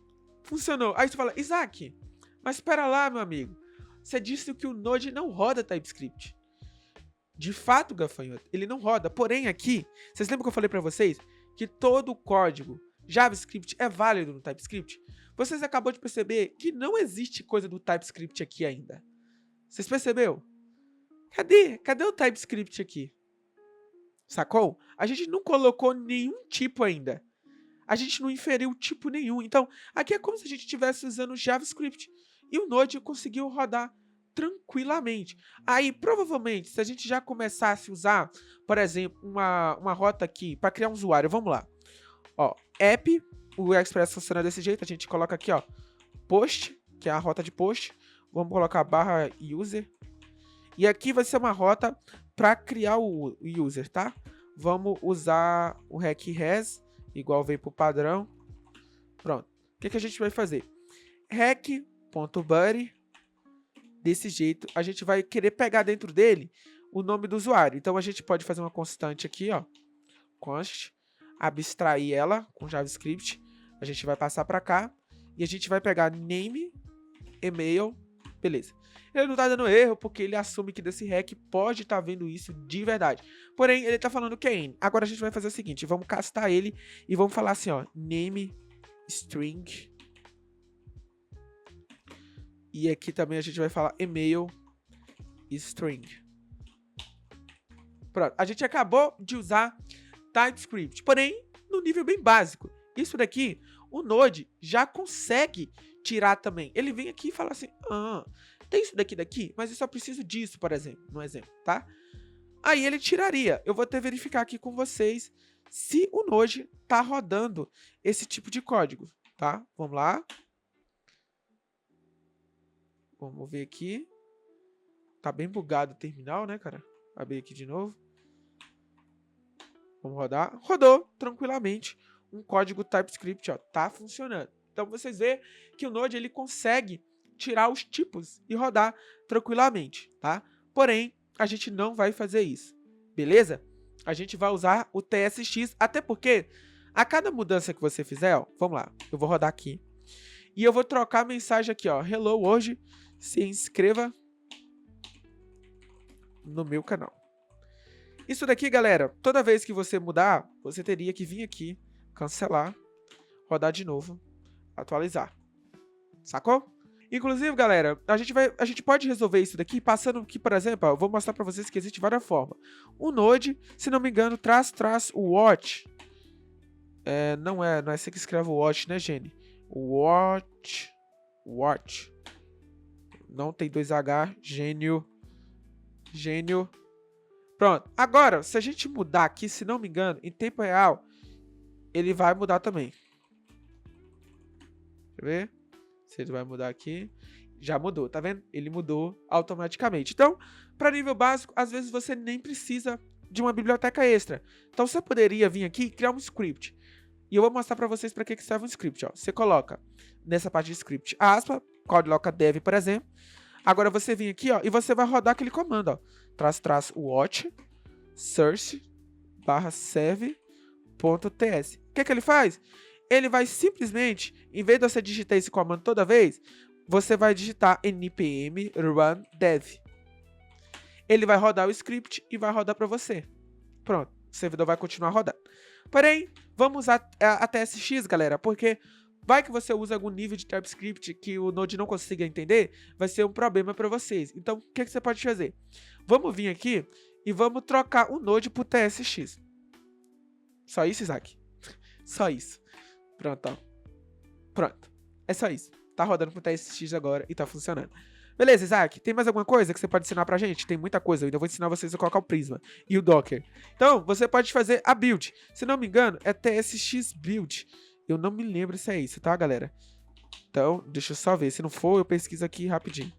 Funcionou. Aí você fala, Isaac, mas espera lá, meu amigo. Você disse que o Node não roda TypeScript. De fato, gafanhoto, ele não roda. Porém, aqui, vocês lembram que eu falei para vocês que todo o código JavaScript é válido no TypeScript? Vocês acabou de perceber que não existe coisa do TypeScript aqui ainda. Vocês perceberam? Cadê o TypeScript aqui? Sacou? A gente não colocou nenhum tipo ainda. A gente não inferiu tipo nenhum. Então, aqui é como se a gente estivesse usando JavaScript. E o Node conseguiu rodar tranquilamente. Aí, provavelmente, se a gente já começasse a usar, por exemplo, uma rota aqui para criar um usuário. Vamos lá. Ó, app, o Express funciona desse jeito. A gente coloca aqui, ó, post, que é a rota de post. Vamos colocar /user. E aqui vai ser uma rota para criar o user, tá? Vamos usar o rec-res, igual veio para o padrão. Pronto. O que a gente vai fazer? Rec.buddy. Desse jeito, a gente vai querer pegar dentro dele o nome do usuário. Então, a gente pode fazer uma constante aqui, ó, const, abstrair ela com JavaScript, a gente vai passar para cá, e a gente vai pegar name, email, beleza. Ele não tá dando erro, porque ele assume que desse hack pode estar vendo isso de verdade. Porém, ele tá falando que é N. Agora a gente vai fazer o seguinte, vamos castar ele e vamos falar assim, ó, name string. E aqui também a gente vai falar email string. Pronto, a gente acabou de usar TypeScript, porém, no nível bem básico. Isso daqui, o Node já consegue tirar também. Ele vem aqui e fala assim, tem isso daqui, mas eu só preciso disso, por exemplo, no exemplo, tá? Aí ele tiraria. Eu vou até verificar aqui com vocês se o Node tá rodando esse tipo de código, tá? Vamos lá. Vamos ver aqui. Tá bem bugado o terminal, né, cara? Abrir aqui de novo. Vamos rodar. Rodou tranquilamente. Um código TypeScript, ó, tá funcionando. Então vocês veem que o Node ele consegue tirar os tipos e rodar tranquilamente, tá? Porém, a gente não vai fazer isso, beleza? A gente vai usar o TSX, até porque a cada mudança que você fizer, ó, vamos lá, eu vou rodar aqui. E eu vou trocar a mensagem aqui, ó, hello, hoje se inscreva no meu canal. Isso daqui, galera, toda vez que você mudar, você teria que vir aqui, cancelar, rodar de novo, atualizar. Sacou? Inclusive, galera, a gente pode resolver isso daqui passando aqui, por exemplo, ó, eu vou mostrar para vocês que existe várias formas. O Node, se não me engano, traz o watch. Não é assim que escreve o watch, né, Gene? Watch. Não tem 2H, gênio. Pronto. Agora, se a gente mudar aqui, se não me engano, em tempo real, ele vai mudar também. Deixa eu ver se ele vai mudar aqui. Já mudou, tá vendo? Ele mudou automaticamente. Então, para nível básico, às vezes você nem precisa de uma biblioteca extra. Então, você poderia vir aqui e criar um script. E eu vou mostrar para vocês para que serve um script. Ó. Você coloca nessa parte de script aspa, coloca dev, por exemplo. Agora você vem aqui, ó, e você vai rodar aquele comando, ó. --watch search /serve.ts. O que ele faz? Ele vai simplesmente, em vez de você digitar esse comando toda vez, você vai digitar npm run dev. Ele vai rodar o script e vai rodar para você. Pronto, o servidor vai continuar rodando. Porém, vamos usar a TSX, galera, porque vai que você usa algum nível de TypeScript que o Node não consiga entender, vai ser um problema para vocês. Então, o que você pode fazer? Vamos vir aqui e vamos trocar o Node por TSX. Só isso, Isaac? Só isso. Pronto, ó. Pronto. É só isso. Tá rodando com TSX agora e tá funcionando. Beleza, Isaac? Tem mais alguma coisa que você pode ensinar pra gente? Tem muita coisa. Eu ainda vou ensinar vocês a colocar o Prisma e o Docker. Então, você pode fazer a build. Se não me engano, é TSX build. Eu não me lembro se é isso, tá, galera? Então, deixa eu só ver. Se não for, eu pesquiso aqui rapidinho.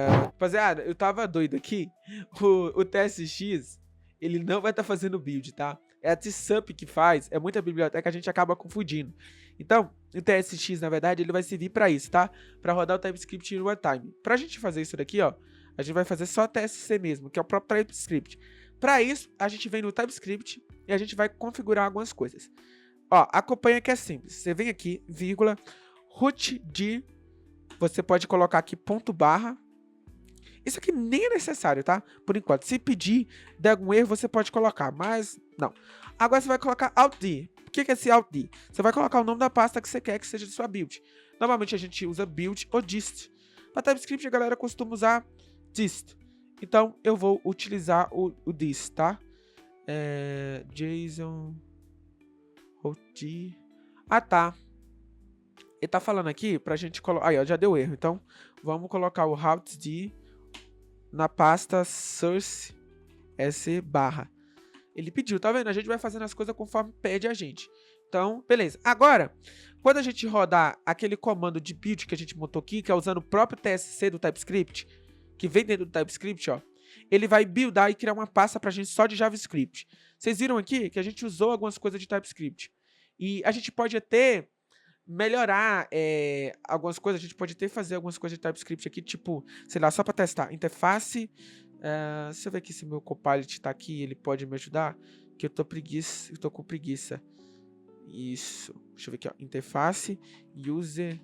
Rapaziada, eu tava doido aqui. O TSX, ele não vai estar fazendo build, tá? É a TSUP que faz. É muita biblioteca, a gente acaba confundindo. Então, o TSX, na verdade, ele vai servir para isso, tá? Para rodar o TypeScript em runtime. Pra gente fazer isso daqui, ó, a gente vai fazer só TSC mesmo, que é o próprio TypeScript. Para isso, a gente vem no TypeScript e a gente vai configurar algumas coisas. Ó, acompanha que é simples. Você vem aqui, vírgula, root de, você pode colocar aqui ponto barra. Isso aqui nem é necessário, tá? Por enquanto, se pedir, der algum erro, você pode colocar, mas não. Agora você vai colocar alt-d. O que é esse alt-d? Você vai colocar o nome da pasta que você quer que seja de sua build. Normalmente a gente usa build ou dist. Para TypeScript a galera costuma usar dist. Então eu vou utilizar o dist, tá? JSON alt. Ah, tá. Ele tá falando aqui pra gente colocar. Aí, ó, já deu erro. Então vamos colocar o alt-d na pasta source s barra. Ele pediu, tá vendo? A gente vai fazendo as coisas conforme pede a gente. Então, beleza. Agora, quando a gente rodar aquele comando de build que a gente montou aqui, que é usando o próprio TSC do TypeScript, que vem dentro do TypeScript, ó, ele vai buildar e criar uma pasta pra gente só de JavaScript. Vocês viram aqui que a gente usou algumas coisas de TypeScript. E a gente pode até melhorar algumas coisas, a gente pode até fazer algumas coisas de TypeScript aqui, tipo, sei lá, só para testar, interface Deixa eu ver aqui se meu Copilot tá aqui, ele pode me ajudar, que eu tô com preguiça. Isso. Deixa eu ver aqui, ó. Interface, user.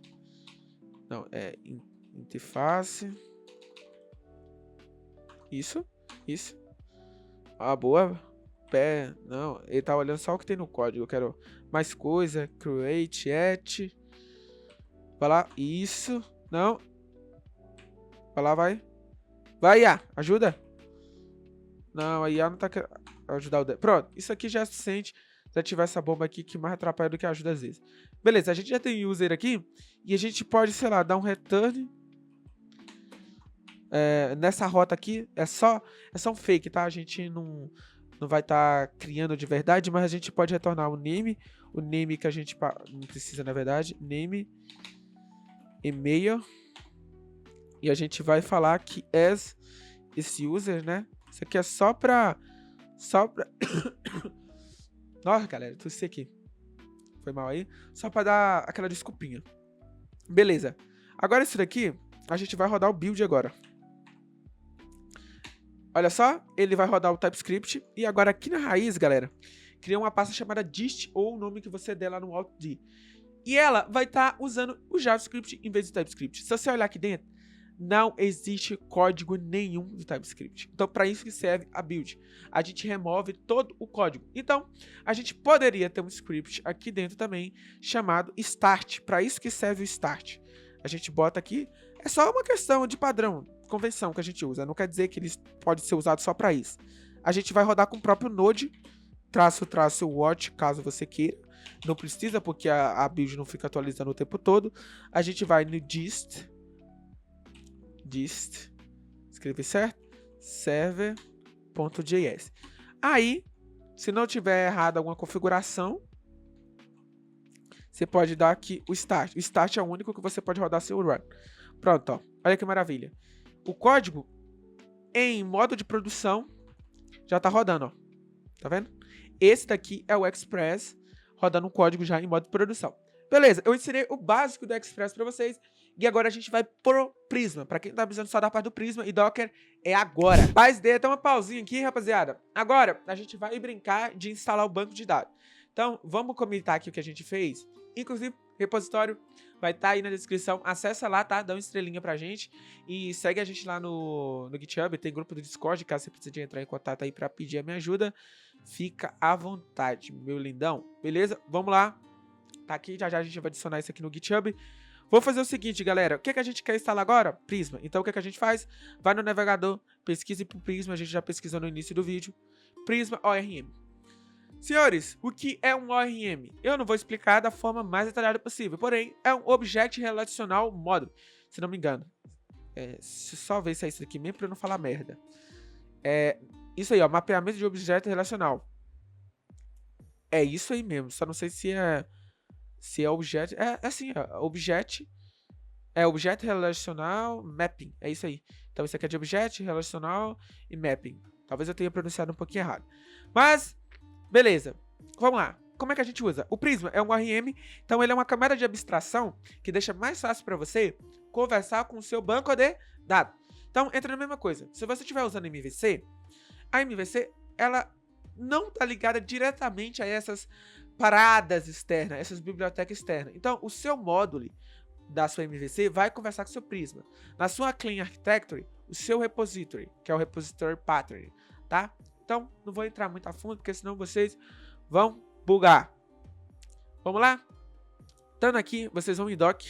Não, interface. Isso. Boa. Não, ele tá olhando só o que tem no código. Eu quero mais coisa. Create, at. Vai lá. Isso. Não. Vai lá, vai. Vai, IA. Ajuda. Não, a IA não tá querendo ajudar o... Pronto. Isso aqui já é suficiente. Se ativar essa bomba aqui, que mais atrapalha do que ajuda às vezes. Beleza, a gente já tem user aqui. E a gente pode, sei lá, dar um return. Nessa rota aqui, é só um fake, tá? A gente não vai estar criando de verdade, mas a gente pode retornar o name que a gente não precisa, na verdade, name, e-mail, e a gente vai falar que esse user, né? Isso aqui é só pra... Nossa, galera, tossi aqui. Foi mal aí. Só pra dar aquela desculpinha. Beleza. Agora isso daqui, a gente vai rodar o build agora. Olha só, ele vai rodar o TypeScript. E agora aqui na raiz, galera, cria uma pasta chamada dist, ou o nome que você der lá no Alt-D. E ela vai estar usando o JavaScript em vez do TypeScript. Se você olhar aqui dentro, não existe código nenhum do TypeScript. Então, para isso que serve a build. A gente remove todo o código. Então, a gente poderia ter um script aqui dentro também, chamado start. Para isso que serve o start. A gente bota aqui, é só uma questão de padrão, convenção que a gente usa. Não quer dizer que ele pode ser usado só para isso. A gente vai rodar com o próprio Node, --watch, caso você queira. Não precisa, porque a build não fica atualizando o tempo todo. A gente vai no dist, escrever certo? Server.js. Aí, se não tiver errado alguma configuração, você pode dar aqui o start. O start é o único que você pode rodar seu run. Pronto, ó. Olha que maravilha. O código em modo de produção já tá rodando, ó. Tá vendo? Esse daqui é o Express rodando um código já em modo de produção. Beleza, eu ensinei o básico do Express para vocês. E agora a gente vai pro Prisma. Para quem tá precisando só da parte do Prisma e Docker, é agora. Paz, dê até uma pausinha aqui, rapaziada. Agora, a gente vai brincar de instalar o banco de dados. Então, vamos comentar aqui o que a gente fez. Inclusive, repositório vai estar aí na descrição. Acessa lá, tá? Dá uma estrelinha pra gente. E segue a gente lá no GitHub. Tem grupo do Discord, caso você precise entrar em contato aí pra pedir a minha ajuda. Fica à vontade, meu lindão. Beleza? Vamos lá. Tá aqui, já já a gente vai adicionar isso aqui no GitHub. Vou fazer o seguinte, galera. O que a gente quer instalar agora? Prisma. Então, o que a gente faz? Vai no navegador, pesquise por Prisma. A gente já pesquisou no início do vídeo. Prisma ORM. Senhores, o que é um ORM? Eu não vou explicar da forma mais detalhada possível. Porém, é um Object Relational Model. Se não me engano. Só ver se é isso aqui mesmo pra eu não falar merda. Isso aí, ó. Mapeamento de objeto relacional. É isso aí mesmo. Só não sei se é objeto. Assim, ó. Objeto relacional mapping. É isso aí. Então, isso aqui é de objeto relacional e mapping. Talvez eu tenha pronunciado um pouquinho errado. Mas, beleza. Vamos lá. Como é que a gente usa? O Prisma é um ORM, então ele é uma camada de abstração que deixa mais fácil para você conversar com o seu banco de dados. Então, entra na mesma coisa. Se você estiver usando MVC, a MVC, ela não está ligada diretamente a essas paradas externas, essas bibliotecas externas. Então, o seu módulo da sua MVC vai conversar com o seu Prisma. Na sua Clean Architecture, o seu repository, que é o repository pattern, tá? Então, não vou entrar muito a fundo, porque senão vocês vão bugar. Vamos lá? Estando aqui, vocês vão em doc,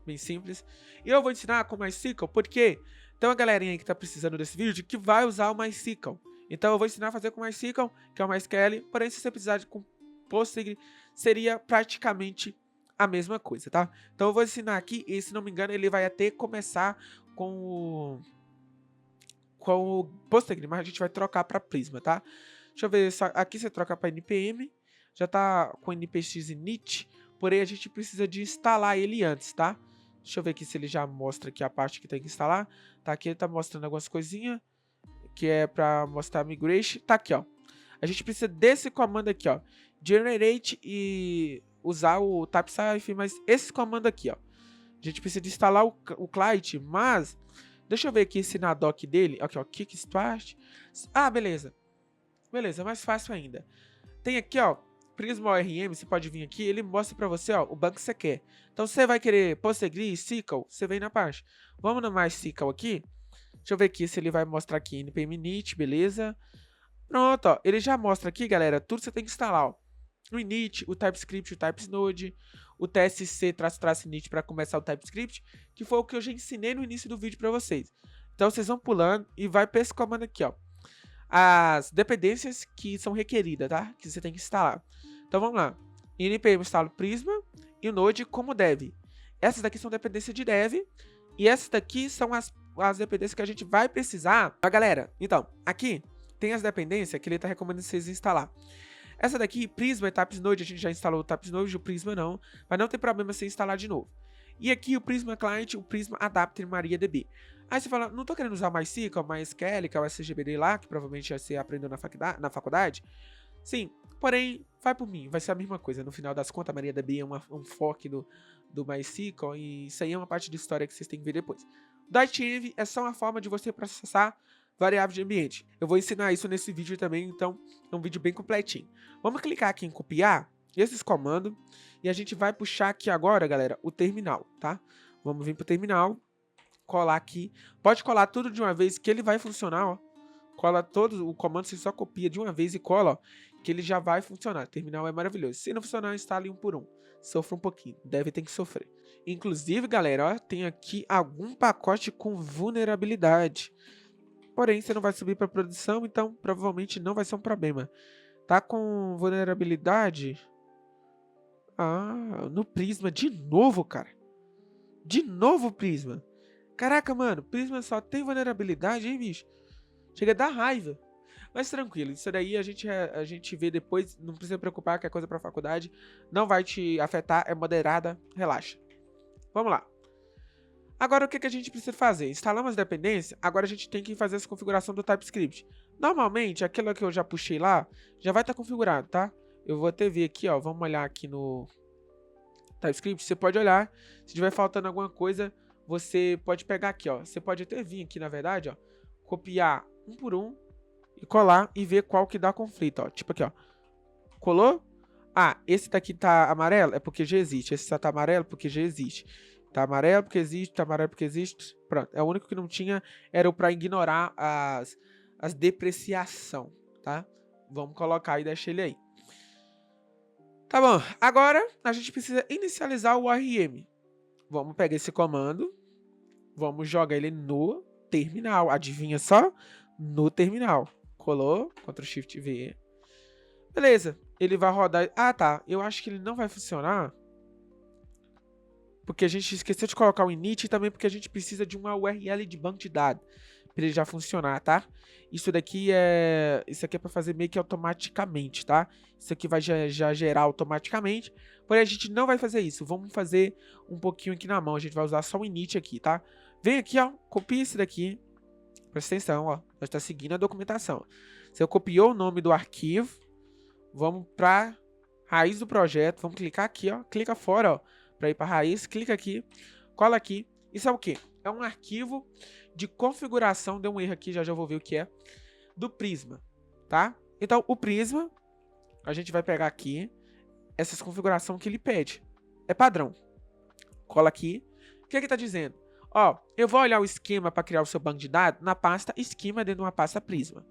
bem simples. E eu vou ensinar com o MySQL, porque tem uma galerinha aí que está precisando desse vídeo que vai usar o MySQL. Então, eu vou ensinar a fazer com o MySQL, que é o MySQL. Porém, se você precisar de com Postgre, seria praticamente a mesma coisa, tá? Então, eu vou ensinar aqui, e se não me engano, ele vai até começar com o Postgre, mas a gente vai trocar para Prisma, tá? Deixa eu ver, aqui você troca para NPM, já tá com npx init, porém a gente precisa de instalar ele antes, tá? Deixa eu ver aqui se ele já mostra aqui a parte que tem que instalar. Tá aqui, ele tá mostrando algumas coisinhas, que é para mostrar migration. Tá aqui, ó. A gente precisa desse comando aqui, ó. Generate e usar o TypeScript, mas esse comando aqui, ó. A gente precisa de instalar o client, mas Deixa eu ver aqui se na doc dele, aqui ó, Kickstart. Ah, beleza. Beleza, mais fácil ainda. Tem aqui ó, Prisma ORM, você pode vir aqui, ele mostra pra você ó, o banco que você quer. Então você vai querer Postgres, SQL, você vem na parte. Vamos no MySQL aqui. Deixa eu ver aqui se ele vai mostrar aqui npm init, beleza. Pronto, ó, ele já mostra aqui, galera, tudo que você tem que instalar, ó. O init, o TypeScript, o TypeSnode, o TSC-init para começar o TypeScript, que foi o que eu já ensinei no início do vídeo para vocês. Então vocês vão pulando e vai para esse comando aqui, ó. As dependências que são requeridas, tá? Que você tem que instalar. Então vamos lá. Em npm instalo Prisma e o Node como dev. Essas daqui são dependências de dev e essas daqui são as dependências que a gente vai precisar. Ah, galera, então, aqui tem as dependências que ele está recomendando vocês instalar. Essa daqui, Prisma e TypeSnode, a gente já instalou o TypeSnode, o Prisma não, mas não tem problema você instalar de novo. E aqui o Prisma Client, o Prisma Adapter MariaDB. Aí você fala, não tô querendo usar MySQL, MySQL, que é o SGBD lá, que provavelmente você aprendeu na faculdade. Sim, porém, vai por mim, vai ser a mesma coisa. No final das contas, a MariaDB é um fork do MySQL, e isso aí é uma parte de história que vocês têm que ver depois. O DightEnv é só uma forma de você processar variável de ambiente. Eu vou ensinar isso nesse vídeo também, então é um vídeo bem completinho. Vamos clicar aqui em copiar esses comandos e a gente vai puxar aqui agora, galera, o terminal, tá? Vamos vir pro terminal, colar aqui. Pode colar tudo de uma vez que ele vai funcionar, ó. Cola todo o comando, você só copia de uma vez e cola, ó, que ele já vai funcionar. O terminal é maravilhoso. Se não funcionar, instale um por um. Sofra um pouquinho, deve ter que sofrer. Inclusive, galera, ó, tem aqui algum pacote com vulnerabilidade. Porém, você não vai subir para produção, então provavelmente não vai ser um problema. Tá com vulnerabilidade? Ah, no Prisma. De novo, cara. De novo, Prisma. Caraca, mano. Prisma só tem vulnerabilidade, hein, bicho? Chega a dar raiva. Mas tranquilo, isso daí a gente vê depois. Não precisa preocupar que é coisa pra faculdade. Não vai te afetar, é moderada. Relaxa. Vamos lá. Agora, o que a gente precisa fazer? Instalamos as dependências, agora a gente tem que fazer essa configuração do TypeScript. Normalmente, aquilo que eu já puxei lá, já vai estar configurado, tá? Eu vou até ver aqui, ó, vamos olhar aqui no TypeScript, você pode olhar, se tiver faltando alguma coisa, você pode pegar aqui, ó. Você pode até vir aqui, na verdade, ó, copiar um por um e colar e ver qual que dá conflito, ó. Tipo aqui, ó. Colou? Ah, esse daqui tá amarelo, é porque já existe. Esse só tá amarelo porque já existe. Tá amarelo porque existe, tá amarelo porque existe. Pronto, é o único que não tinha, era o pra ignorar as depreciação, tá? Vamos colocar e deixar ele aí. Tá bom, agora a gente precisa inicializar o ORM. Vamos pegar esse comando, vamos jogar ele no terminal. Adivinha só? No terminal. Colou, Ctrl Shift V. Beleza, ele vai rodar. Ah, tá, eu acho que ele não vai funcionar porque a gente esqueceu de colocar o init e também porque a gente precisa de uma URL de banco de dados para ele já funcionar, tá? Isso aqui é para fazer meio que automaticamente, tá? Isso aqui vai já gerar automaticamente, porém a gente não vai fazer isso. Vamos fazer um pouquinho aqui na mão, a gente vai usar só o init aqui, tá? Vem aqui, ó, copia esse daqui. Presta atenção, ó, nós está seguindo a documentação. Você copiou o nome do arquivo, vamos para raiz do projeto, vamos clicar aqui, ó, clica fora, ó. Para ir para a raiz, clica aqui, cola aqui. Isso é o quê? É um arquivo de configuração, deu um erro aqui, já vou ver o que é, do Prisma, tá? Então, o Prisma, a gente vai pegar aqui essas configurações que ele pede. É padrão. Cola aqui. O que ele está dizendo? Ó, eu vou olhar o esquema para criar o seu banco de dados na pasta esquema dentro de uma pasta Prisma.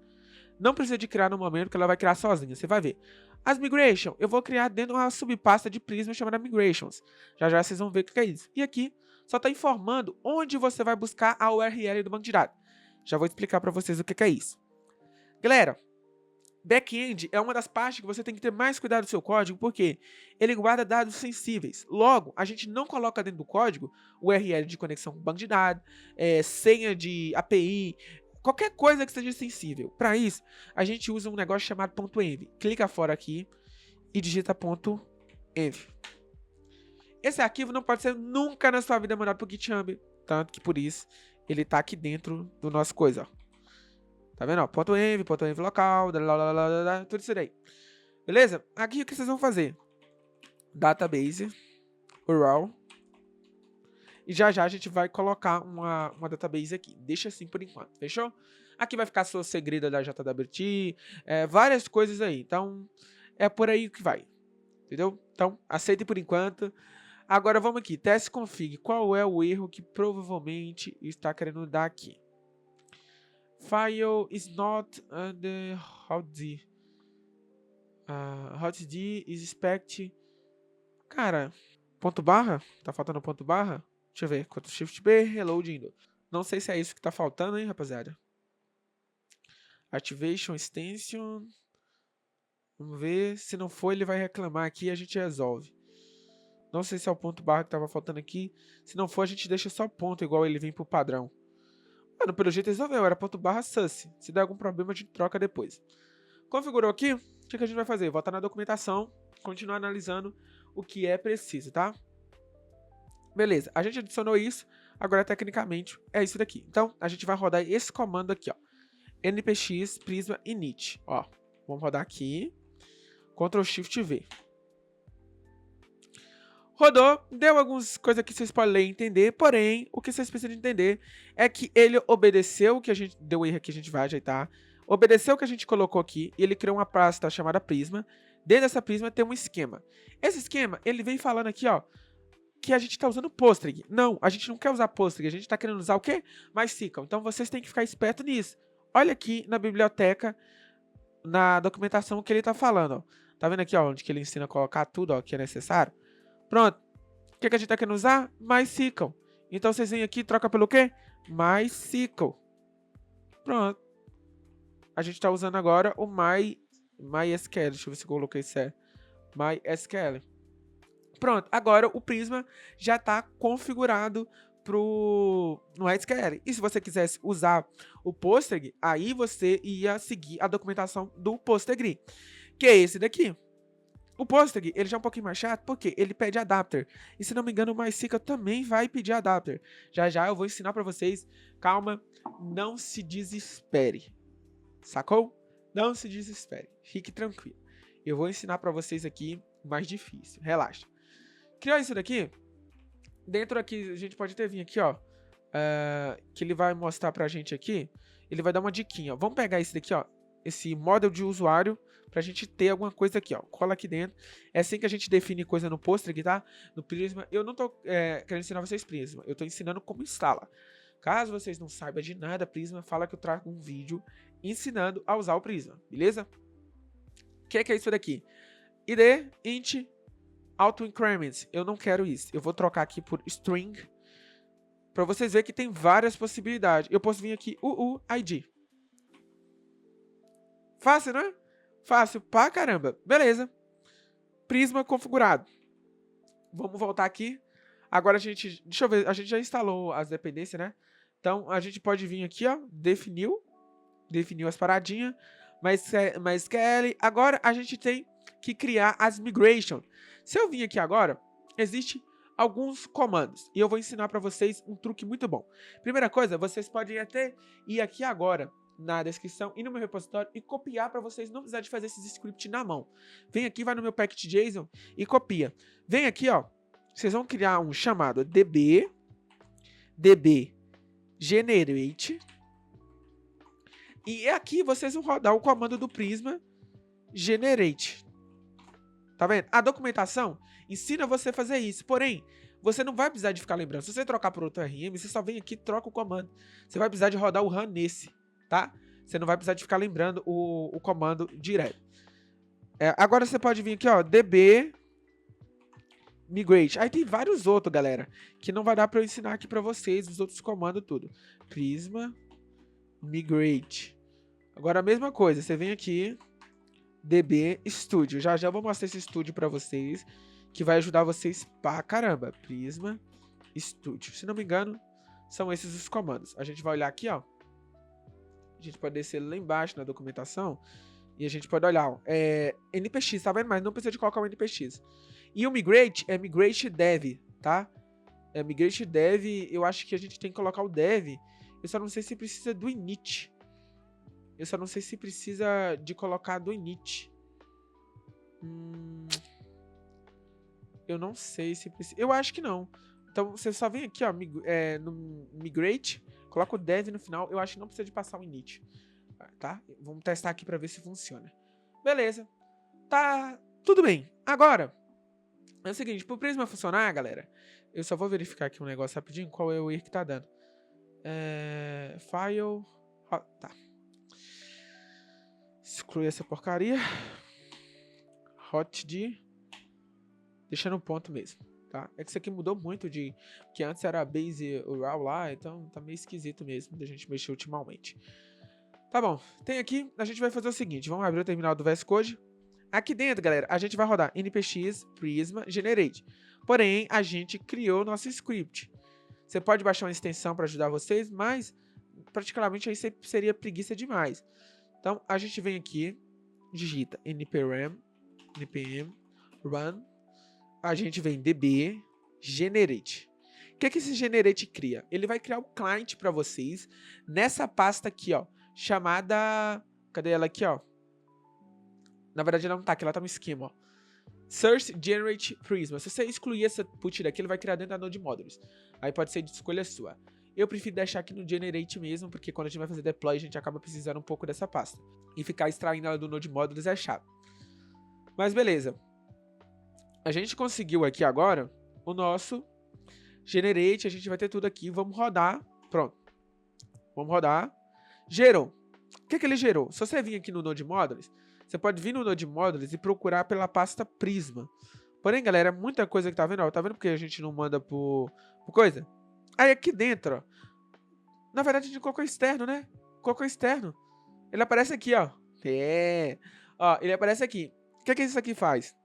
Não precisa de criar no momento, que ela vai criar sozinha, você vai ver. As migrations, eu vou criar dentro de uma subpasta de Prisma chamada migrations. Já já vocês vão ver o que é isso. E aqui, só está informando onde você vai buscar a URL do banco de dados. Já vou explicar para vocês o que é isso. Galera, back-end é uma das partes que você tem que ter mais cuidado do seu código, porque ele guarda dados sensíveis. Logo, a gente não coloca dentro do código URL de conexão com o banco de dados, senha de API, qualquer coisa que seja sensível. Para isso, a gente usa um negócio chamado .env. Clica fora aqui e digita .env. Esse arquivo não pode ser nunca na sua vida mandado para o GitHub, tanto que por isso ele está aqui dentro do nosso coisa, ó. Tá vendo? Ó, .env local, tudo isso daí. Beleza? Aqui o que vocês vão fazer? Database, URL. E já já a gente vai colocar uma database aqui. Deixa assim por enquanto, fechou? Aqui vai ficar seu segredo da JWT, várias coisas aí. Então, é por aí que vai. Entendeu? Então, aceite por enquanto. Agora vamos aqui, teste config. Qual é o erro que provavelmente está querendo dar aqui? File is not under hotd. Hotd is expect. Cara, ponto barra? Tá faltando ponto barra? Deixa eu ver. Ctrl Shift B, reloading. Não sei se é isso que tá faltando, hein, rapaziada. Activation extension. Vamos ver. Se não for, ele vai reclamar aqui e a gente resolve. Não sei se é o ponto barra que tava faltando aqui. Se não for, a gente deixa só ponto, igual ele vem pro padrão. Mano, pelo jeito resolveu. Era ponto barra sus. Se der algum problema, a gente troca depois. Configurou aqui? O que a gente vai fazer? Voltar na documentação. Continuar analisando o que é preciso, tá? Beleza. A gente adicionou isso. Agora, tecnicamente, é isso daqui. Então, a gente vai rodar esse comando aqui, ó. npx prisma init. Ó, vamos rodar aqui. Ctrl Shift V. Rodou, deu algumas coisas que vocês podem ler e entender, porém, o que vocês precisam entender é que ele obedeceu o que a gente deu erro aqui, a gente vai ajeitar, obedeceu o que a gente colocou aqui, e ele criou uma pasta chamada Prisma. Dentro dessa Prisma tem um esquema. Esse esquema, ele vem falando aqui, ó, que a gente está usando Postgre. Não, a gente não quer usar Postgre, a gente está querendo usar o quê? MySQL. Então, vocês têm que ficar esperto nisso. Olha aqui na biblioteca, na documentação que ele está falando, ó. Tá vendo aqui, ó, onde que ele ensina a colocar tudo, ó, que é necessário? Pronto. O que a gente está querendo usar? MySQL. Então, vocês vêm aqui e trocam pelo quê? MySQL. Pronto. A gente está usando agora o MySQL. Deixa eu ver se eu coloquei certo. MySQL. Pronto. Agora o Prisma já está configurado no MySQL. E se você quisesse usar o Postgre, aí você ia seguir a documentação do Postgre, que é esse daqui. O Postgre, ele já é um pouquinho mais chato, porque ele pede adapter. E se não me engano, o MySQL também vai pedir adapter. Já já eu vou ensinar pra vocês. Calma, não se desespere. Sacou? Não se desespere. Fique tranquilo. Eu vou ensinar pra vocês aqui o mais difícil. Relaxa. Criou isso daqui? Dentro aqui, a gente pode ter vindo aqui, ó. Que ele vai mostrar pra gente aqui. Ele vai dar uma diquinha, ó. Vamos pegar esse daqui, ó. Esse model de usuário pra gente ter alguma coisa aqui, ó. Cola aqui dentro. É assim que a gente define coisa no Postgre, tá? No Prisma. Eu não tô querendo ensinar vocês Prisma. Eu tô ensinando como instala. Caso vocês não saibam de nada Prisma, fala que eu trago um vídeo ensinando a usar o Prisma, beleza? O que é isso daqui? id, int, auto increment. Eu não quero isso. Eu vou trocar aqui por string. Pra vocês verem que tem várias possibilidades. Eu posso vir aqui UUID. Fácil, né? Fácil pra caramba. Beleza. Prisma configurado. Vamos voltar aqui. Agora a gente... Deixa eu ver. A gente já instalou as dependências, né? Então, a gente pode vir aqui, ó. Definiu as paradinhas. MySQL. Agora, a gente tem que criar as migration. Se eu vir aqui agora, existe alguns comandos. E eu vou ensinar para vocês um truque muito bom. Primeira coisa, vocês podem até ir aqui agora na descrição e no meu repositório e copiar para vocês não precisar de fazer esses scripts na mão. Vem aqui, vai no meu package.json e copia. Vem aqui, ó. Vocês vão criar um chamado db generate. E aqui vocês vão rodar o comando do Prisma generate. Tá vendo? A documentação ensina você a fazer isso. Porém, você não vai precisar de ficar lembrando. Se você trocar por outro RM, você só vem aqui e troca o comando. Você vai precisar de rodar o run nesse, tá? Você não vai precisar de ficar lembrando o comando direto. Agora você pode vir aqui, ó, db migrate. Aí tem vários outros, galera, que não vai dar pra eu ensinar aqui pra vocês, os outros comandos tudo. Prisma migrate. Agora a mesma coisa, você vem aqui, db studio. Já eu vou mostrar esse studio pra vocês, que vai ajudar vocês pra caramba. Prisma studio. Se não me engano, são esses os comandos. A gente vai olhar aqui, ó. A gente pode descer lá embaixo na documentação e a gente pode olhar, ó, npx, tá vendo? Mas não precisa de colocar o npx. E o migrate é migrate dev, tá? Migrate dev, eu acho que a gente tem que colocar o dev. Eu só não sei se precisa do init. Eu só não sei se precisa de colocar do init. Eu não sei se precisa. Eu acho que não. Então, você só vem aqui, ó, no migrate, coloca o dev no final. Eu acho que não precisa de passar o init, tá? Vamos testar aqui pra ver se funciona. Beleza. Tá tudo bem. Agora, é o seguinte, pro Prisma funcionar, galera, eu só vou verificar aqui um negócio rapidinho, qual é o erro que tá dando. File... tá. Exclui essa porcaria. Hotd. Deixa no ponto mesmo, tá? É que isso aqui mudou muito de... que antes era base URL lá, então tá meio esquisito mesmo da gente mexer ultimamente. Tá bom, tem aqui, a gente vai fazer o seguinte, vamos abrir o terminal do VS Code. Aqui dentro, galera, a gente vai rodar npx prisma generate. Porém, a gente criou nosso script. Você pode baixar uma extensão para ajudar vocês, mas praticamente aí seria preguiça demais. Então, a gente vem aqui, digita npm run, a gente vem db generate. O que esse generate cria? Ele vai criar um client para vocês nessa pasta aqui, ó, chamada... cadê ela aqui, ó? Na verdade, ela não tá aqui, ela tá no esquema, ó. Source Generate Prisma. Se você excluir essa put daqui, ele vai criar dentro da Node Modules. Aí pode ser de escolha sua. Eu prefiro deixar aqui no Generate mesmo, porque quando a gente vai fazer deploy, a gente acaba precisando um pouco dessa pasta. E ficar extraindo ela do Node Modules é chato. Mas beleza. A gente conseguiu aqui agora o nosso Generate. A gente vai ter tudo aqui. Vamos rodar. Pronto. Vamos rodar. Gerou. O que ele gerou? Se você vir aqui no Node Modules, você pode vir no Node Modules e procurar pela pasta Prisma. Porém, galera, muita coisa que tá vendo, ó. Tá vendo porque a gente não manda por coisa? Aí aqui dentro, ó. Na verdade, a gente colocou externo, né? Colocou externo. Ele aparece aqui, ó. Ó, ele aparece aqui. O que isso aqui faz?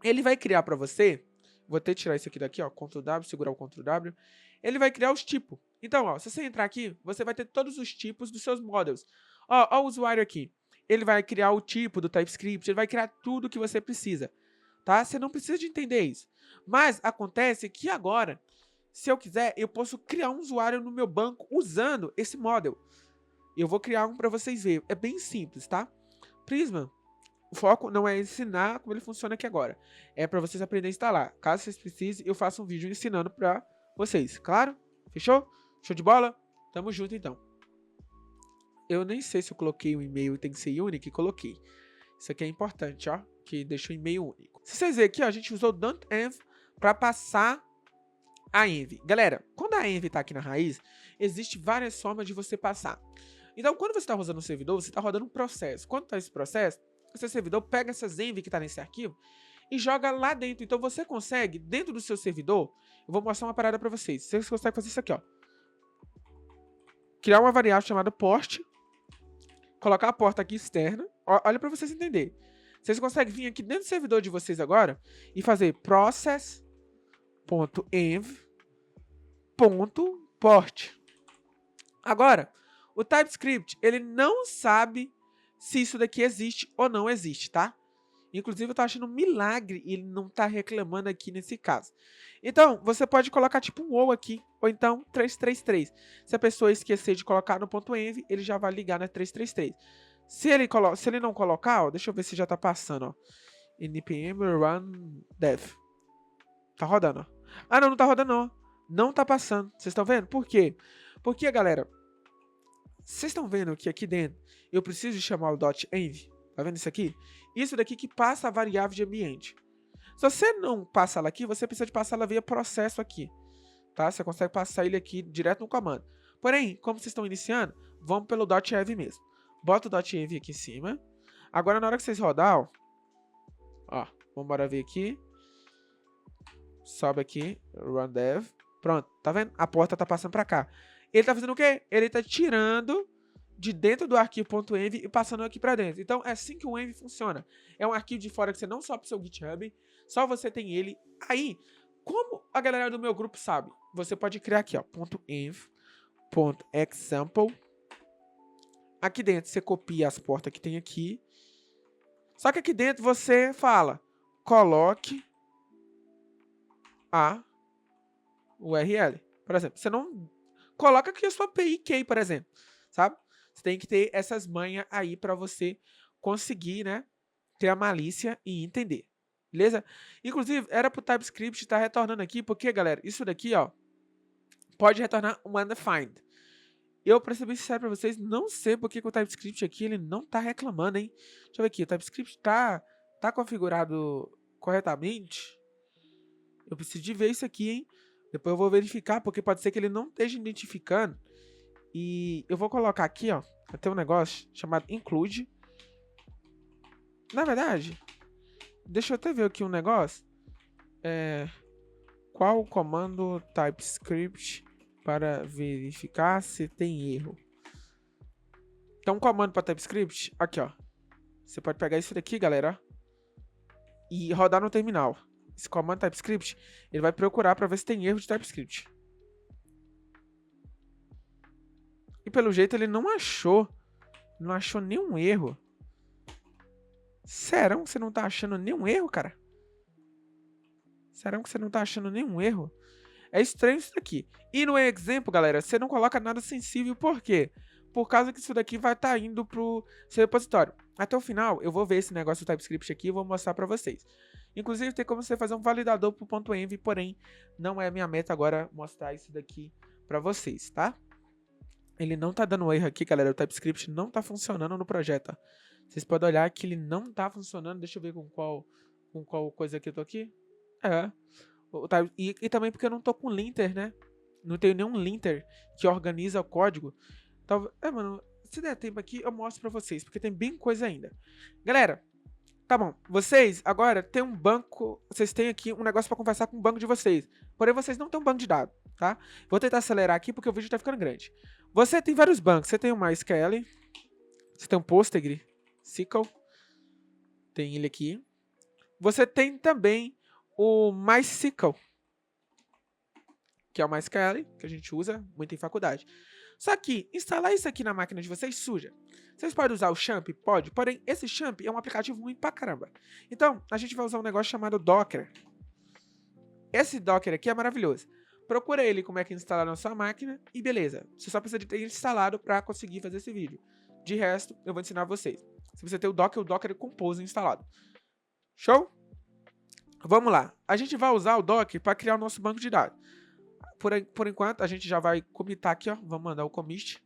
Ele vai criar pra você... Vou até tirar isso aqui daqui, ó. Ctrl W, segurar o Ctrl W. Ele vai criar os tipos. Então, ó, se você entrar aqui, você vai ter todos os tipos dos seus models. Ó o usuário aqui. Ele vai criar o tipo do TypeScript, ele vai criar tudo que você precisa, tá? Você não precisa de entender isso. Mas acontece que agora, se eu quiser, eu posso criar um usuário no meu banco usando esse model. Eu vou criar um para vocês verem. É bem simples, tá? Prisma, o foco não é ensinar como ele funciona aqui agora. É para vocês aprenderem a instalar. Caso vocês precisem, eu faço um vídeo ensinando para vocês. Claro? Fechou? Show de bola? Tamo junto, então. Eu nem sei se eu coloquei o e-mail tem que ser único e coloquei. Isso aqui é importante, ó, que deixa o e-mail único. Se vocês verem aqui, ó, a gente usou .env para passar a env. Galera, quando a env está aqui na raiz, existe várias formas de você passar. Então, quando você está rodando um servidor, você está rodando um processo. Quando está esse processo, o seu servidor pega essas env que está nesse arquivo e joga lá dentro. Então, você consegue, dentro do seu servidor, eu vou mostrar uma parada para vocês. Você consegue fazer isso aqui, ó. Criar uma variável chamada port, colocar a porta aqui externa. Olha para vocês entenderem. Vocês conseguem vir aqui dentro do servidor de vocês agora e fazer process.env.port. Agora, o TypeScript, ele não sabe se isso daqui existe ou não existe, tá? Inclusive, eu tô achando um milagre ele não tá reclamando aqui nesse caso. Então, você pode colocar tipo um ou aqui, ou então 333. Se a pessoa esquecer de colocar no .env, ele já vai ligar na 333. Se ele não colocar, ó, deixa eu ver se já tá passando, ó. npm run dev. Tá rodando, ó. Ah, não tá rodando, não. Não tá passando. Vocês estão vendo? Por quê? Porque, galera, vocês estão vendo que aqui dentro eu preciso chamar o .env. Tá vendo isso aqui? Isso daqui que passa a variável de ambiente. Se você não passa ela aqui, você precisa de passar ela via processo aqui. Tá? Você consegue passar ele aqui direto no comando. Porém, como vocês estão iniciando, vamos pelo .env mesmo. Bota o .env aqui em cima. Agora, na hora que vocês rodar, ó, vamos embora ver aqui. Sobe aqui, run dev. Pronto, tá vendo? A porta tá passando pra cá. Ele tá fazendo o quê? Ele tá tirando de dentro do arquivo .env e passando aqui para dentro. Então, é assim que o env funciona. É um arquivo de fora que você não sobe pro seu GitHub, só você tem ele. Aí, como a galera do meu grupo sabe, você pode criar aqui, ó, .env.example. Aqui dentro você copia as portas que tem aqui. Só que aqui dentro você fala, coloque a URL. Por exemplo, você não coloca aqui a sua API key, por exemplo, sabe? Você tem que ter essas manhas aí para você conseguir, né, ter a malícia e entender. beleza? Inclusive, era pro TypeScript estar retornando aqui, porque, galera, isso daqui, ó, pode retornar um undefined. Eu, pra ser bem sincero pra vocês, não sei porque que o TypeScript aqui, ele não tá reclamando, hein? Deixa eu ver aqui, o TypeScript tá configurado corretamente? Eu preciso de ver isso aqui, hein? Depois eu vou verificar, porque pode ser que ele não esteja identificando. E eu vou colocar aqui, ó, tem um negócio chamado include. Na verdade, deixa eu até ver aqui um negócio. Qual o comando TypeScript para verificar se tem erro? Então, um comando para TypeScript, aqui, ó. Você pode pegar isso daqui, galera, e rodar no terminal. Esse comando TypeScript, ele vai procurar para ver se tem erro de TypeScript. E pelo jeito ele não achou nenhum erro. Serão que você não tá achando nenhum erro, cara? Serão que você não tá achando nenhum erro? É estranho isso daqui. E no exemplo, galera, você não coloca nada sensível, por quê? Por causa que isso daqui vai estar indo pro seu repositório. Até o final, eu vou ver esse negócio do TypeScript aqui e vou mostrar pra vocês. Inclusive, tem como você fazer um validador pro .env, porém, não é minha meta agora mostrar isso daqui pra vocês, tá? Ele não tá dando erro aqui, galera. O TypeScript não tá funcionando no projeto, ó. Vocês podem olhar que ele não tá funcionando. Deixa eu ver com qual coisa que eu tô aqui. E também porque eu não tô com linter, né? Não tenho nenhum linter que organiza o código. Então, mano, se der tempo aqui, eu mostro pra vocês, porque tem bem coisa ainda. Galera, tá bom. Vocês agora tem um banco, vocês têm aqui um negócio pra conversar com o banco de vocês. Porém, vocês não têm um banco de dados, tá? Vou tentar acelerar aqui porque o vídeo tá ficando grande. Você tem vários bancos. Você tem o MySQL, você tem o PostgreSQL, tem ele aqui. Você tem também o MySQL, que é o MySQL, que a gente usa muito em faculdade. Só que instalar isso aqui na máquina de vocês suja. Vocês podem usar o Champ? Pode, porém esse Champ é um aplicativo ruim pra caramba. Então, a gente vai usar um negócio chamado Docker. Esse Docker aqui é maravilhoso. Procura ele como é que instalar na sua máquina e beleza. Você só precisa de ter instalado para conseguir fazer esse vídeo. De resto, eu vou ensinar vocês. Se você tem o Docker Compose instalado. Show? Vamos lá. A gente vai usar o Docker para criar o nosso banco de dados. Por enquanto, a gente já vai commitar aqui, ó. Vamos mandar o commit.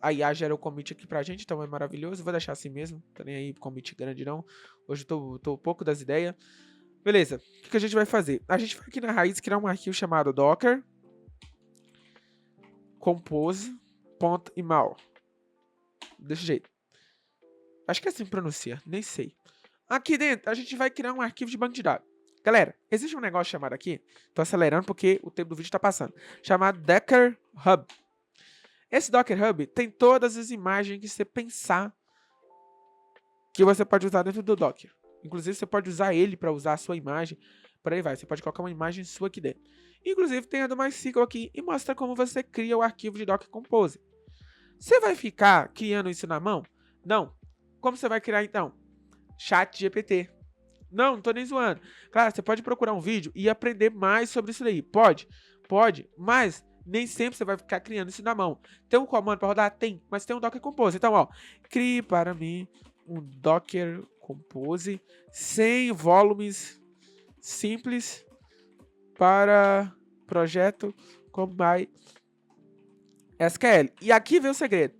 A IA gera o commit aqui pra gente, então é maravilhoso. Vou deixar assim mesmo. Não tô nem aí commit grande não. Hoje eu tô um pouco das ideias. Beleza, o que a gente vai fazer? A gente vai aqui na raiz criar um arquivo chamado docker compose.yml. Desse jeito. Acho que é assim que pronuncia, nem sei. Aqui dentro, a gente vai criar um arquivo de banco de dados. Galera, existe um negócio chamado aqui, tô acelerando porque o tempo do vídeo tá passando, chamado Docker Hub. Esse Docker Hub tem todas as imagens que você pensar que você pode usar dentro do Docker. Inclusive, você pode usar ele para usar a sua imagem. Por aí vai. Você pode colocar uma imagem sua aqui dentro. Inclusive, tem a do MySQL aqui e mostra como você cria o arquivo de Docker Compose. Você vai ficar criando isso na mão? Não. Como você vai criar, então? ChatGPT. Não tô nem zoando. Claro, você pode procurar um vídeo e aprender mais sobre isso daí. Pode, mas nem sempre você vai ficar criando isso na mão. Tem um comando para rodar? Tem, mas tem um Docker Compose. Então, ó, crie para mim um Docker Compose sem volumes simples para projeto com MySQL. E aqui vem o segredo.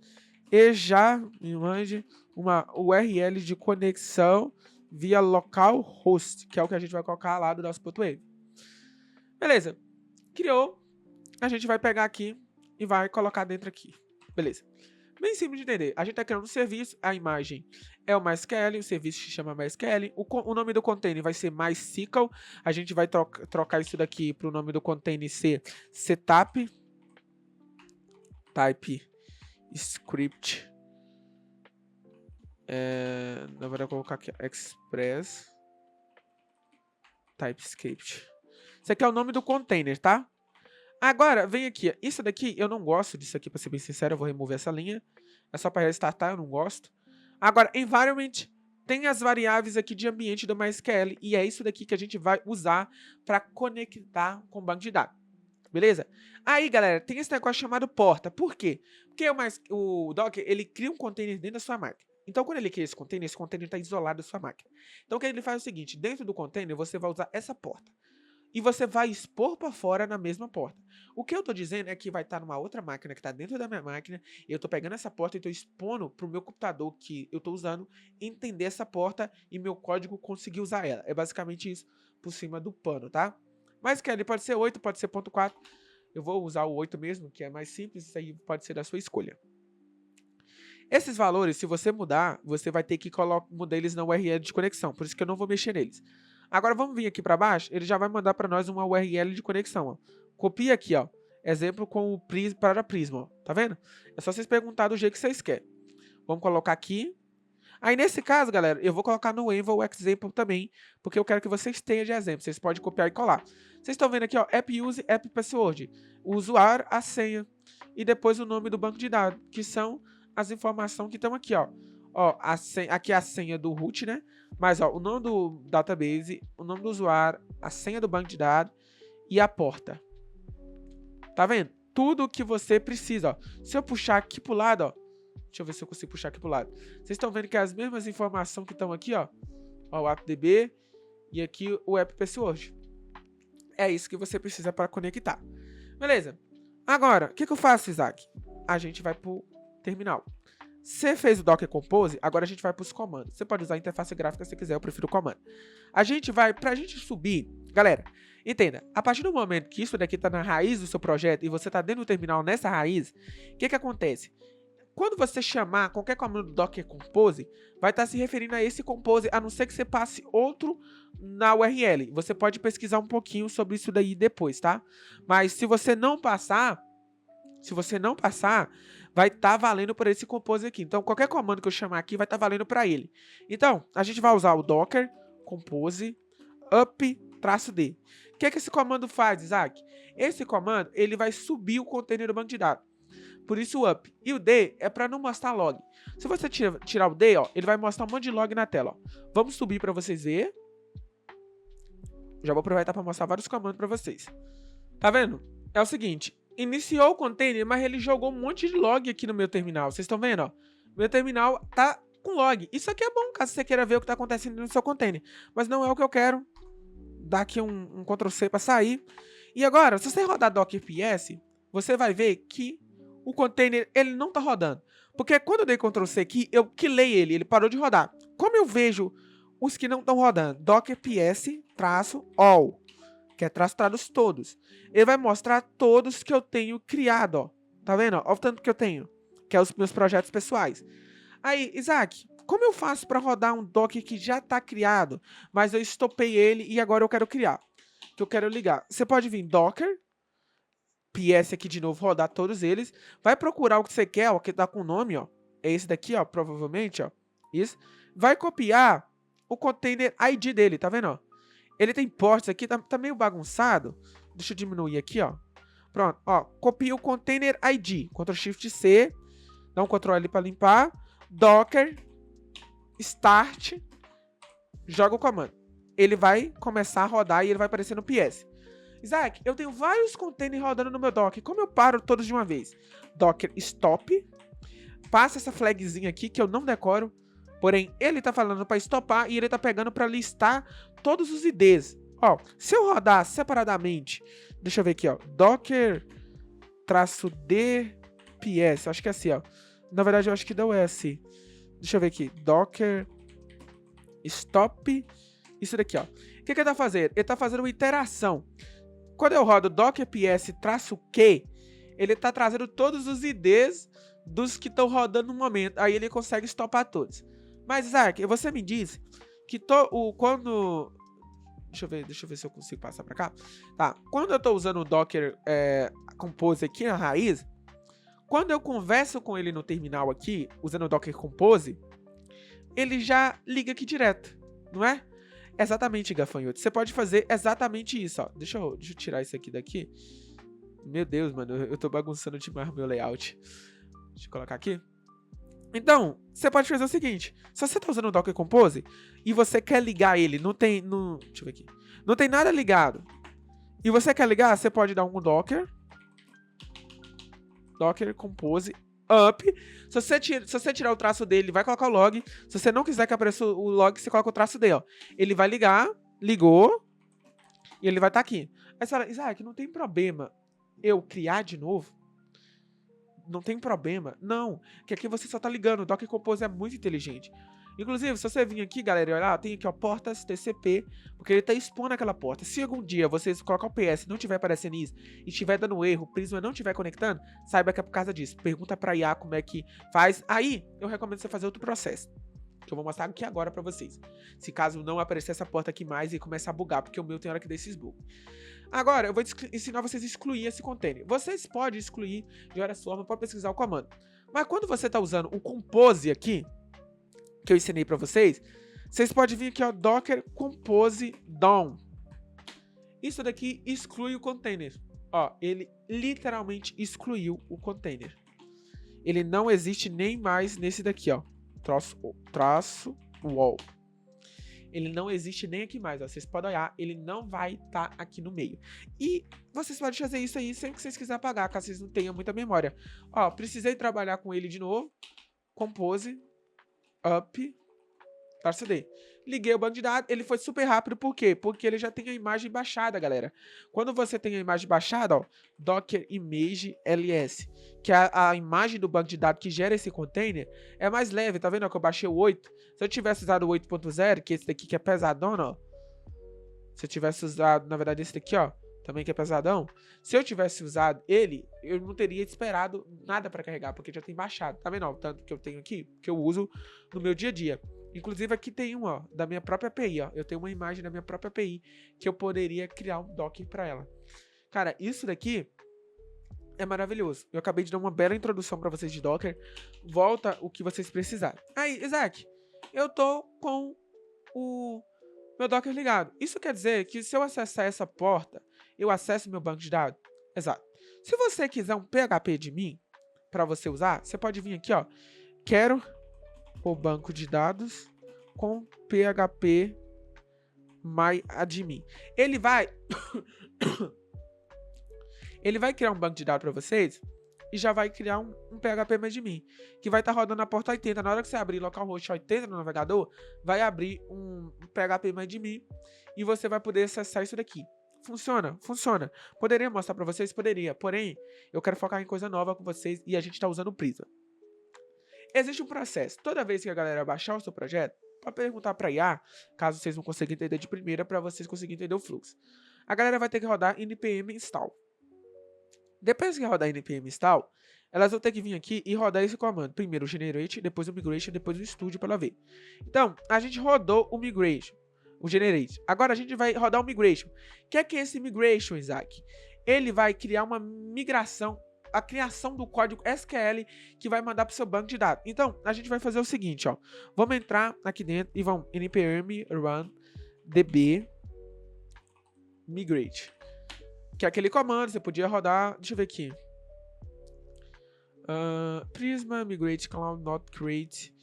E já me mande uma URL de conexão via localhost, que é o que a gente vai colocar lá do nosso .env. Beleza. Criou. A gente vai pegar aqui e vai colocar dentro aqui. Beleza. Bem simples de entender. A gente está criando um serviço, a imagem é o MySQL, o serviço se chama MySQL, o nome do container vai ser MySQL, a gente vai trocar isso daqui para o nome do container ser setup, TypeScript, na verdade eu vou colocar aqui, Express, TypeScript. Isso aqui é o nome do container, tá? Agora, vem aqui. Isso daqui, eu não gosto disso aqui, pra ser bem sincero. Eu vou remover essa linha. É só para restartar, eu não gosto. Agora, environment tem as variáveis aqui de ambiente do MySQL. E é isso daqui que a gente vai usar para conectar com o banco de dados. Beleza? Aí, galera, tem esse negócio chamado porta. Por quê? Porque o Docker, ele cria um container dentro da sua máquina. Então, quando ele cria esse container está isolado da sua máquina. Então, o que ele faz é o seguinte, dentro do container você vai usar essa porta. E você vai expor para fora na mesma porta. O que eu estou dizendo é que vai estar numa outra máquina que está dentro da minha máquina, e eu estou pegando essa porta e estou expondo para o meu computador que eu estou usando entender essa porta e meu código conseguir usar ela. É basicamente isso por cima do pano, tá? Mas, Kelly, pode ser 8, pode ser 0.4. Eu vou usar o 8 mesmo, que é mais simples, isso aí pode ser da sua escolha. Esses valores, se você mudar, você vai ter que mudar eles na URL de conexão, por isso que eu não vou mexer neles. Agora vamos vir aqui para baixo, ele já vai mandar para nós uma URL de conexão. Ó. Copia aqui, ó. Exemplo com o para Prisma, ó. Tá vendo? É só vocês perguntar do jeito que vocês querem. Vamos colocar aqui. Aí nesse caso, galera, eu vou colocar no Envo o example também, porque eu quero que vocês tenham de exemplo. Vocês podem copiar e colar. Vocês estão vendo aqui, ó, app use, app password. O usuário, a senha e depois o nome do banco de dados, que são as informações que estão aqui, ó. Ó, aqui é a senha do root, né? Mas, ó, o nome do database, o nome do usuário, a senha do banco de dados e a porta. Tá vendo? Tudo que você precisa, ó. Se eu puxar aqui pro lado, ó. Deixa eu ver se eu consigo puxar aqui pro lado. Vocês estão vendo que é as mesmas informações que estão aqui, ó. Ó, o appdb e aqui o app password. É isso que você precisa para conectar. Beleza. Agora, o que eu faço, Isaac? A gente vai pro terminal. Você fez o Docker Compose, agora a gente vai para os comandos. Você pode usar a interface gráfica se quiser, eu prefiro o comando. A gente vai, para a gente subir, galera, entenda, a partir do momento que isso daqui está na raiz do seu projeto e você está dentro do terminal nessa raiz, o que acontece? Quando você chamar qualquer comando do Docker Compose, vai estar se referindo a esse Compose, a não ser que você passe outro na URL. Você pode pesquisar um pouquinho sobre isso daí depois, tá? Mas se você não passar, vai estar valendo por esse Compose aqui. Então, qualquer comando que eu chamar aqui vai estar valendo para ele. Então, a gente vai usar o Docker Compose up-d. O que esse comando faz, Isaac? Esse comando, ele vai subir o container do banco de dados. Por isso o up. E o D é para não mostrar log. Se você tirar o D, ó, ele vai mostrar um monte de log na tela. Ó. Vamos subir para vocês verem. Já vou aproveitar para mostrar vários comandos para vocês. Tá vendo? É o seguinte. Iniciou o container, mas ele jogou um monte de log aqui no meu terminal. Vocês estão vendo, ó? Meu terminal tá com log. Isso aqui é bom, caso você queira ver o que tá acontecendo no seu container. Mas não é o que eu quero. Dá aqui um Ctrl+C para sair. E agora, se você rodar Docker PS, você vai ver que o container, ele não tá rodando. Porque quando eu dei Ctrl+C aqui, eu killei ele parou de rodar. Como eu vejo os que não estão rodando? Docker PS-all, que é traço todos. Ele vai mostrar todos que eu tenho criado, ó. Tá vendo? Ó, o tanto que eu tenho, que é os meus projetos pessoais. Aí, Isaac, como eu faço para rodar um Docker que já tá criado, mas eu estopei ele e agora eu quero criar? Que eu quero ligar. Você pode vir Docker PS aqui de novo, rodar todos eles. Vai procurar o que você quer, ó, que tá com o nome, ó. É esse daqui, ó, provavelmente, ó. Isso. Vai copiar o container ID dele, tá vendo, ó? Ele tem ports aqui, tá meio bagunçado. Deixa eu diminuir aqui, ó. Pronto, ó. Copia o container ID. Ctrl+Shift+C. Dá um Ctrl L para limpar. Docker. Start. Joga o comando. Ele vai começar a rodar e ele vai aparecer no PS. Isaac, eu tenho vários containers rodando no meu Docker. Como eu paro todos de uma vez? Docker stop. Passa essa flagzinha aqui que eu não decoro. Porém, ele tá falando para stopar e ele tá pegando para listar todos os IDs. Ó, se eu rodar separadamente, deixa eu ver aqui, ó. Docker -d PS. Acho que é assim, ó. Na verdade, eu acho que não é assim. Deixa eu ver aqui. Docker stop. Isso daqui, ó. O que ele tá fazendo? Ele tá fazendo uma iteração. Quando eu rodo Docker PS-Q, ele tá trazendo todos os IDs dos que estão rodando no momento. Aí ele consegue stopar todos. Mas, Isaac, você me disse que quando... Deixa eu ver se eu consigo passar pra cá. Tá. Quando eu tô usando o Docker Compose aqui na raiz, quando eu converso com ele no terminal aqui, usando o Docker Compose, ele já liga aqui direto, não é? Exatamente, gafanhoto. Você pode fazer exatamente isso, ó. Deixa eu tirar isso aqui daqui. Meu Deus, mano, eu tô bagunçando demais o meu layout. Deixa eu colocar aqui. Então, você pode fazer o seguinte. Se você tá usando o Docker Compose e você quer ligar ele, deixa eu ver aqui. Não tem nada ligado. E você quer ligar, você pode dar um Docker Compose up. Se você tirar o traço dele, ele vai colocar o log. Se você não quiser que apareça o log, você coloca o traço dele, ó. Ele vai ligar, ligou, e ele vai estar aqui. Aí você fala, Isaac, não tem problema eu criar de novo? Não tem problema. Não, que aqui você só tá ligando. O Docker Compose é muito inteligente. Inclusive, se você vir aqui, galera, e olhar, tem aqui, ó, portas TCP, porque ele tá expondo aquela porta. Se algum dia vocês colocar o PS e não tiver aparecendo isso, e estiver dando erro, o Prisma não estiver conectando, saiba que é por causa disso. Pergunta pra IA como é que faz. Aí, eu recomendo você fazer outro processo, que eu vou mostrar aqui agora pra vocês. Se caso não aparecer essa porta aqui mais e começar a bugar, porque o meu tem hora que dá esses bugs. Agora, eu vou ensinar vocês a excluir esse container. Vocês podem excluir de várias formas, pode pesquisar o comando. Mas quando você está usando o Compose aqui, que eu ensinei para vocês podem vir aqui, ó, Docker Compose Down. Isso daqui exclui o container. Ó, ele literalmente excluiu o container. Ele não existe nem mais nesse daqui, ó. Traço wall. Ele não existe nem aqui mais, ó. Vocês podem olhar, ele não vai estar aqui no meio. E vocês podem fazer isso aí sempre que vocês quiserem apagar, caso vocês não tenham muita memória. Ó, precisei trabalhar com ele de novo. Compose, up, -d. Liguei o banco de dados, ele foi super rápido, por quê? Porque ele já tem a imagem baixada, galera. Quando você tem a imagem baixada, ó, Docker Image LS, que é a imagem do banco de dados que gera esse container, é mais leve, tá vendo ó, que eu baixei o 8? Se eu tivesse usado o 8.0, que é esse daqui que é pesadão, ó. Se eu tivesse usado, na verdade, esse daqui, ó, também que é pesadão. Se eu tivesse usado ele, eu não teria esperado nada para carregar, porque já tem baixado. Tá vendo ó, o tanto que eu tenho aqui? Que eu uso no meu dia a dia. Inclusive aqui tem um, ó, da minha própria API, ó. Eu tenho uma imagem da minha própria API que eu poderia criar um Docker para ela. Cara, isso daqui é maravilhoso. Eu acabei de dar uma bela introdução para vocês de Docker. Volta o que vocês precisarem. Aí, Isaac, eu tô com o meu Docker ligado. Isso quer dizer que se eu acessar essa porta, eu acesso meu banco de dados? Exato. Se você quiser um PHP de mim para você usar, você pode vir aqui, ó. Quero o banco de dados com PHP MyAdmin. Ele vai criar um banco de dados para vocês e já vai criar um PHP MyAdmin, que vai estar rodando na porta 80. Na hora que você abrir localhost 80 no navegador, vai abrir um PHP MyAdmin e você vai poder acessar isso daqui. Funciona? Funciona. Poderia mostrar para vocês? Poderia. Porém, eu quero focar em coisa nova com vocês e a gente está usando o Prisma. Existe um processo. Toda vez que a galera baixar o seu projeto, pode perguntar para IA, caso vocês não consigam entender de primeira, para vocês conseguirem entender o fluxo. A galera vai ter que rodar npm install. Depois que rodar npm install, elas vão ter que vir aqui e rodar esse comando. Primeiro o generate, depois o migration, depois o studio para ela ver. Então, a gente rodou o migration, o generate. Agora a gente vai rodar o migration. O que é esse migration, Isaac? Ele vai criar uma migração, a criação do código SQL que vai mandar para o seu banco de dados. Então, a gente vai fazer o seguinte, ó. Vamos entrar aqui dentro e vamos npm run db migrate. Que é aquele comando, você podia rodar, deixa eu ver aqui. Prisma migrate cloud not create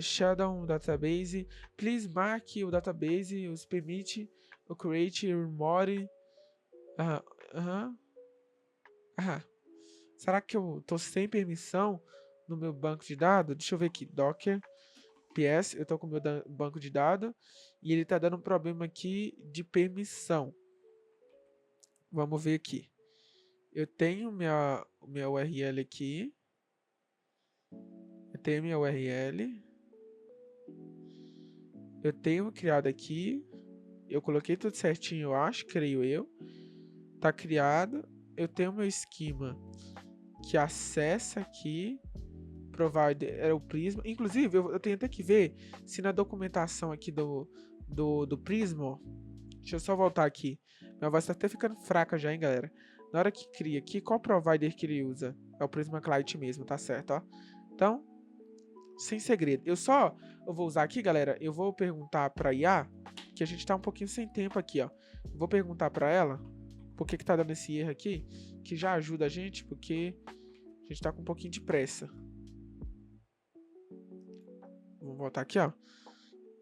shadow database. Please mark o database, os permite o create more. Será que eu tô sem permissão no meu banco de dados? Deixa eu ver aqui. Docker PS, eu tô com o meu banco de dados e ele tá dando um problema aqui de permissão. Vamos ver aqui. Eu tenho minha URL aqui. Eu tenho minha URL. Eu tenho criado aqui. Eu coloquei tudo certinho, eu acho, creio eu. Tá criado. Eu tenho meu esquema que acessa aqui. Provider é o Prisma. Inclusive, eu tenho até que ver se na documentação aqui do Prisma. Deixa eu só voltar aqui. Minha voz tá até ficando fraca já, hein, galera. Na hora que cria aqui, qual provider que ele usa? É o Prisma Client mesmo, tá certo, ó. Então, sem segredo. Eu vou usar aqui, galera, eu vou perguntar pra IA, que a gente tá um pouquinho sem tempo aqui, ó. Eu vou perguntar pra ela por que tá dando esse erro aqui, que já ajuda a gente, porque a gente tá com um pouquinho de pressa. Vamos voltar aqui, ó.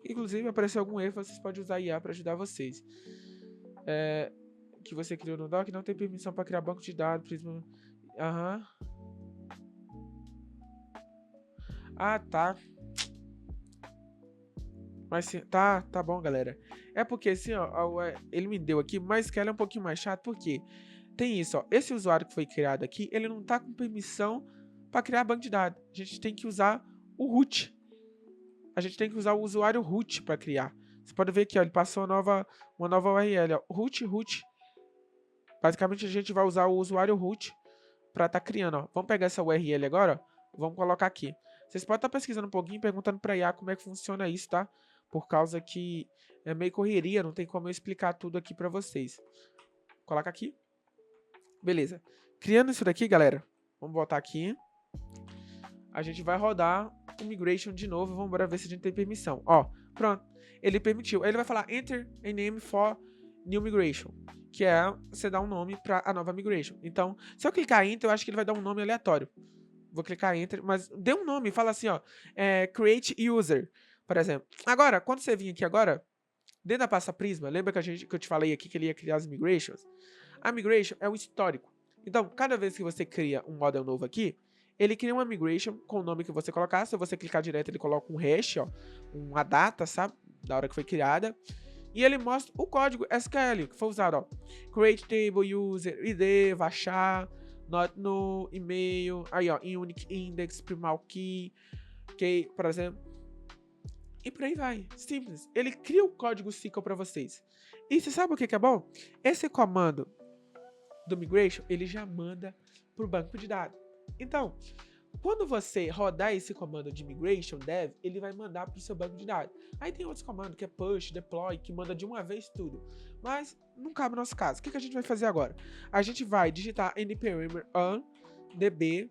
Inclusive, apareceu algum erro, vocês podem usar IA para ajudar vocês. Que você criou no Doc, não tem permissão para criar banco de dados, Prisma. Ah, tá. Mas sim, tá bom, galera. É porque assim, ó, ele me deu aqui, mas que ela é um pouquinho mais chato, porque tem isso, ó. Esse usuário que foi criado aqui, ele não tá com permissão para criar banco de dados. A gente tem que usar o root. A gente tem que usar o usuário root para criar. Você pode ver aqui, ó, ele passou uma nova URL, ó, root. Basicamente a gente vai usar o usuário root para estar criando, ó. Vamos pegar essa URL agora, ó. Vamos colocar aqui. Vocês podem estar pesquisando um pouquinho, perguntando para a IA como é que funciona isso, tá? Por causa que é meio correria, não tem como eu explicar tudo aqui para vocês. Coloca aqui. Beleza. Criando isso daqui, galera, vamos voltar aqui. A gente vai rodar o migration de novo. Vamos ver se a gente tem permissão. Ó, pronto. Ele permitiu. Aí ele vai falar enter a name for new migration, que é você dar um nome para a nova migration. Então, se eu clicar enter, eu acho que ele vai dar um nome aleatório. Vou clicar enter, mas dê um nome. Fala assim, ó, create user, por exemplo. Agora, quando você vir aqui agora, dentro da pasta Prisma, lembra que eu te falei aqui que ele ia criar as migrations? A migration é o histórico. Então, cada vez que você cria um model novo aqui, ele cria uma migration com o nome que você colocar. Se você clicar direto, ele coloca um hash, ó, uma data, sabe? Da hora que foi criada. E ele mostra o código SQL que foi usado, ó. Create table, user, ID, vachar, not no, e-mail, aí ó, unique index, primal key, por exemplo. E por aí vai. Simples. Ele cria o código SQL para vocês. E você sabe o que é bom? Esse comando do migration, ele já manda pro banco de dados. Então, quando você rodar esse comando de migration dev, ele vai mandar para o seu banco de dados. Aí tem outros comandos que é push, deploy, que manda de uma vez tudo. Mas não cabe no nosso caso. O que a gente vai fazer agora? A gente vai digitar npm on db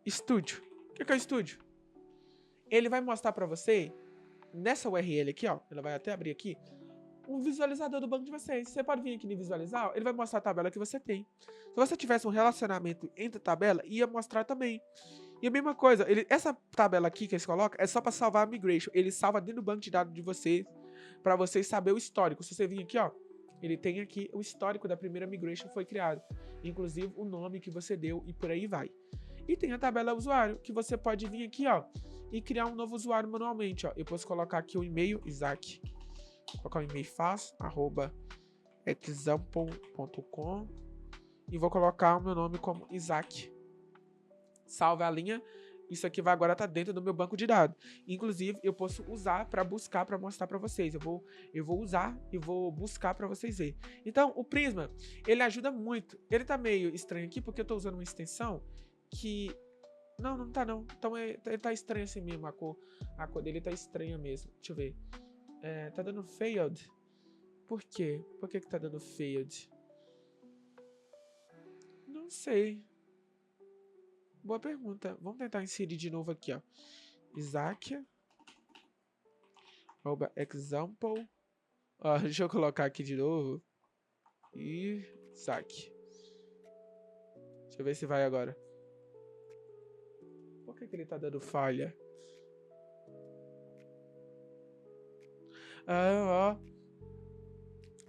studio. O que é o studio? Ele vai mostrar para você, nessa URL aqui, ó, ela vai até abrir aqui, um visualizador do banco de vocês. Você pode vir aqui no visualizar, ele vai mostrar a tabela que você tem. Se você tivesse um relacionamento entre a tabela, ia mostrar também. E a mesma coisa, essa tabela aqui que eles colocam é só para salvar a migration. Ele salva dentro do banco de dados de vocês, para vocês saber o histórico. Se você vir aqui, ó, ele tem aqui o histórico da primeira migration que foi criado, inclusive o nome que você deu e por aí vai. E tem a tabela usuário, que você pode vir aqui, ó, e criar um novo usuário manualmente, ó. Eu posso colocar aqui o e-mail, Isaac. Vou colocar um e-mail fácil, @example.com, e vou colocar o meu nome como Isaac. Salve a linha. Isso aqui vai agora estar dentro do meu banco de dados. Inclusive, eu posso usar para buscar, para mostrar para vocês. Eu vou usar e vou buscar para vocês verem. Então, o Prisma, ele ajuda muito. Ele tá meio estranho aqui porque eu tô usando uma extensão que... Não tá não. Então, ele tá estranho assim mesmo, a cor dele tá estranha mesmo. Deixa eu ver. Tá dando failed. Por quê? Por que tá dando failed? Não sei. Boa pergunta. Vamos tentar inserir de novo aqui, ó. Isaac. @example. Deixa eu colocar aqui de novo. Isaac. Deixa eu ver se vai agora. Por que ele tá dando falha?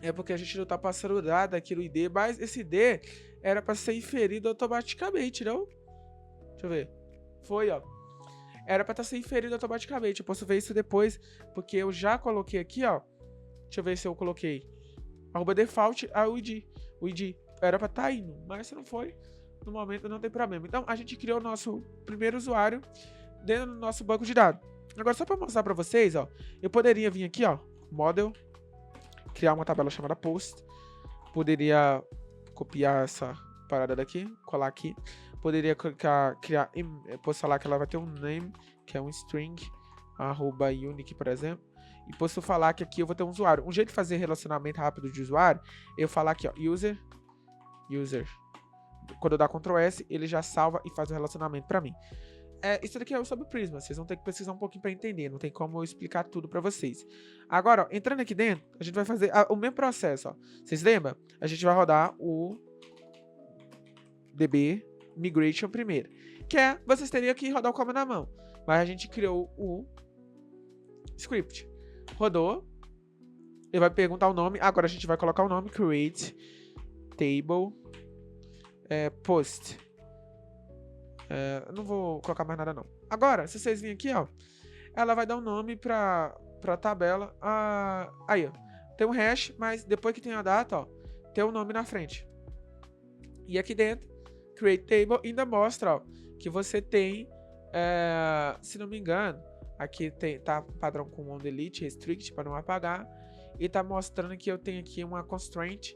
É porque a gente não tá passando o dado aqui no ID, mas esse ID era para ser inferido automaticamente, não? Deixa eu ver. Foi, ó. Era para estar sendo inferido automaticamente. Eu posso ver isso depois, porque eu já coloquei aqui, ó. Deixa eu ver se eu coloquei. @default o ID. O ID era para estar indo, mas se não foi, no momento não tem problema. Então, a gente criou o nosso primeiro usuário dentro do nosso banco de dados. Agora, só para mostrar para vocês, ó, eu poderia vir aqui, ó, model, criar uma tabela chamada post, poderia copiar essa parada daqui, colar aqui, poderia criar, posso falar que ela vai ter um name, que é um string, @unique, por exemplo, e posso falar que aqui eu vou ter um usuário. Um jeito de fazer relacionamento rápido de usuário, eu falar aqui, ó, user, quando eu dar Ctrl S, ele já salva e faz o relacionamento para mim. Isso daqui é sobre o Prisma, vocês vão ter que pesquisar um pouquinho para entender, não tem como eu explicar tudo para vocês. Agora, ó, entrando aqui dentro, a gente vai fazer o mesmo processo, ó. Vocês lembram? A gente vai rodar o DB Migration primeiro, que vocês teriam que rodar o comando na mão, mas a gente criou o script. Rodou, ele vai perguntar o nome, agora a gente vai colocar o nome, create table post. Não vou colocar mais nada não. Agora, se vocês virem aqui, ó, ela vai dar um nome pra tabela. Aí, ó, tem um hash, mas depois que tem a data, ó, tem um nome na frente. E aqui dentro, Create Table ainda mostra, ó, que você tem, se não me engano, aqui tá padrão com on delete, restrict para não apagar, e tá mostrando que eu tenho aqui uma constraint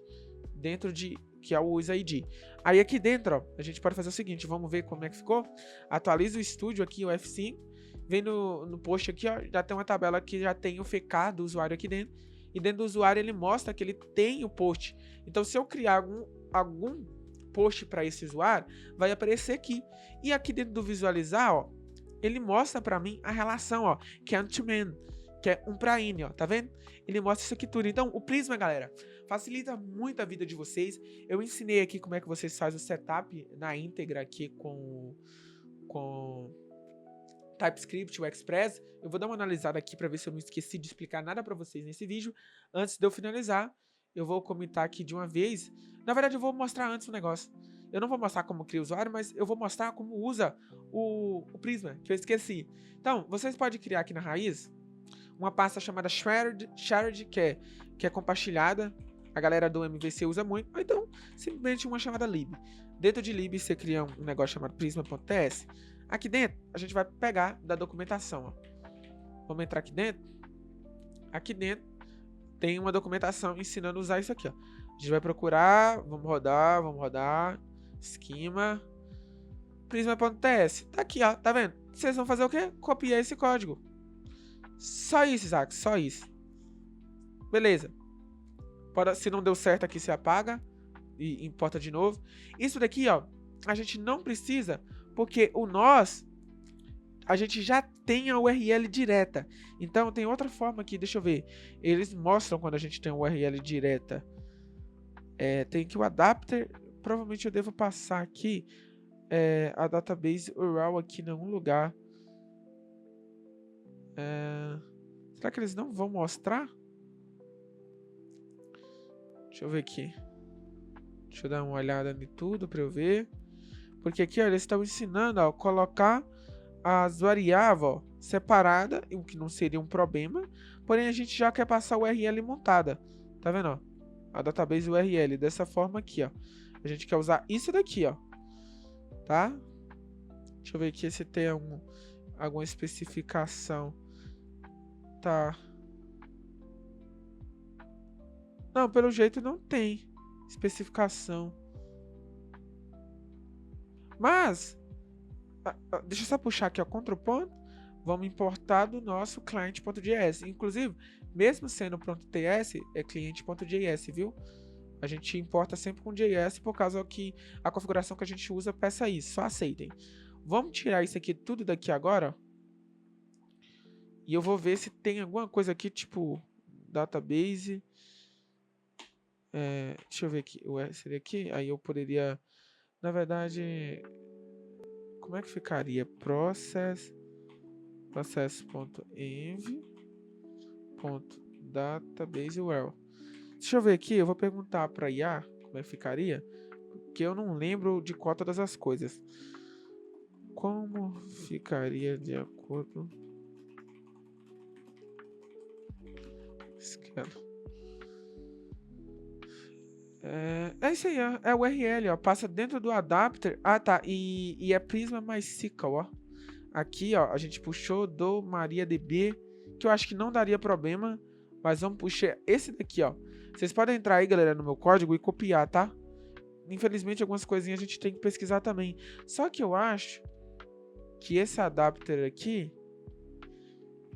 dentro de, que é o useID. Aí aqui dentro, ó, a gente pode fazer o seguinte, vamos ver como é que ficou. Atualiza o estúdio aqui, o F5, vem no post aqui, ó, já tem uma tabela que já tem o FK do usuário aqui dentro, e dentro do usuário ele mostra que ele tem o post. Então se eu criar algum post para esse usuário, vai aparecer aqui. E aqui dentro do visualizar, ó, ele mostra para mim a relação, ó, que é ant-man, que é um para n, ó, tá vendo? Ele mostra isso aqui tudo. Então, o Prisma, galera, facilita muito a vida de vocês. Eu ensinei aqui como é que vocês fazem o setup na íntegra aqui com TypeScript, o Express. Eu vou dar uma analisada aqui para ver se eu não esqueci de explicar nada para vocês nesse vídeo. Antes de eu finalizar, eu vou comentar aqui de uma vez. Na verdade, eu vou mostrar antes o negócio. Eu não vou mostrar como cria o usuário, mas eu vou mostrar como usa o Prisma, que eu esqueci. Então, vocês podem criar aqui na raiz uma pasta chamada shared que é compartilhada. A galera do MVC usa muito. Ou então, simplesmente uma chamada lib. Dentro de lib, você cria um negócio chamado prisma.ts. Aqui dentro, a gente vai pegar da documentação. Ó. Vamos entrar aqui dentro. Aqui dentro tem uma documentação ensinando a usar isso aqui. Ó. A gente vai procurar, vamos rodar. Esquema. Prisma.ts. Tá aqui, ó. Tá vendo? Vocês vão fazer o quê? Copiar esse código. Só isso, Isaac. Só isso. Beleza. Se não deu certo aqui, você apaga e importa de novo. Isso daqui, ó, a gente não precisa, porque o nós, a gente já tem a URL direta. Então, tem outra forma aqui, deixa eu ver. Eles mostram quando a gente tem a URL direta. Tem aqui o adapter. Provavelmente eu devo passar aqui a database URL aqui em algum lugar. Será que eles não vão mostrar? Deixa eu ver aqui. Deixa eu dar uma olhada em tudo para eu ver. Porque aqui, ó, eles estão ensinando a colocar as variáveis, ó, separadas, o que não seria um problema. Porém, a gente já quer passar a URL montada. Tá vendo, ó? A database URL, dessa forma aqui, ó. A gente quer usar isso daqui, ó. Tá? Deixa eu ver aqui se tem alguma especificação. Tá. Não, pelo jeito não tem especificação. Mas, deixa eu só puxar aqui, ó, Ctrl ponto. Vamos importar do nosso client.js. Inclusive, mesmo sendo .ts, é cliente.js, viu? A gente importa sempre com JS por causa que a configuração que a gente usa peça isso. Só aceitem. Vamos tirar isso aqui tudo daqui agora. E eu vou ver se tem alguma coisa aqui, tipo database. Deixa eu ver aqui. Seria aqui? Aí eu poderia... Na verdade... Como é que ficaria? Process.env.database URL. Deixa eu ver aqui. Eu vou perguntar para IA como é que ficaria. Porque eu não lembro de qual todas as coisas. Como ficaria de acordo... É isso aí, ó. É o URL, ó. Passa dentro do adapter. Ah, tá. E é Prisma mais SQL, ó. Aqui, ó, a gente puxou do MariaDB, que eu acho que não daria problema. Mas vamos puxar esse daqui, ó. Vocês podem entrar aí, galera, no meu código e copiar, tá? Infelizmente, algumas coisinhas a gente tem que pesquisar também. Só que eu acho que esse adapter aqui...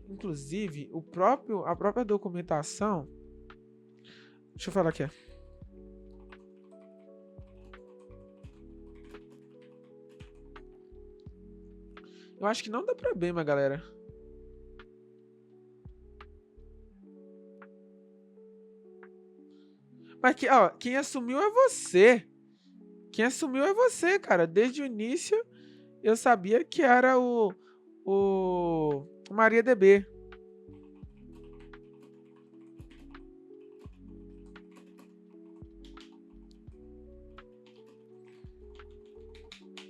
Inclusive, a própria documentação... Deixa eu falar aqui, ó. Eu acho que não dá problema, galera. Mas ó, quem assumiu é você. Quem assumiu é você, cara. Desde o início, eu sabia que era o MariaDB.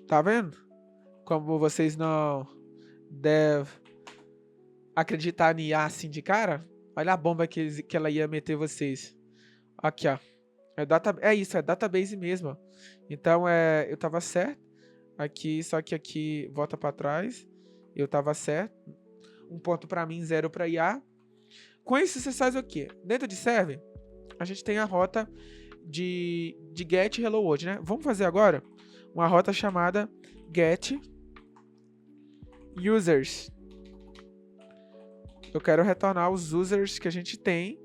Tá vendo? Como vocês não deve acreditar em IA assim de cara. Olha a bomba que ela ia meter vocês. Aqui, ó. É isso, é database mesmo. Ó. Então, eu tava certo. Aqui, só que aqui volta pra trás. Eu tava certo. 1 ponto pra mim, 0 pra IA. Com isso, você faz o quê? Dentro de server, a gente tem a rota de get hello world, né? Vamos fazer agora uma rota chamada get users. Eu quero retornar os users que a gente tem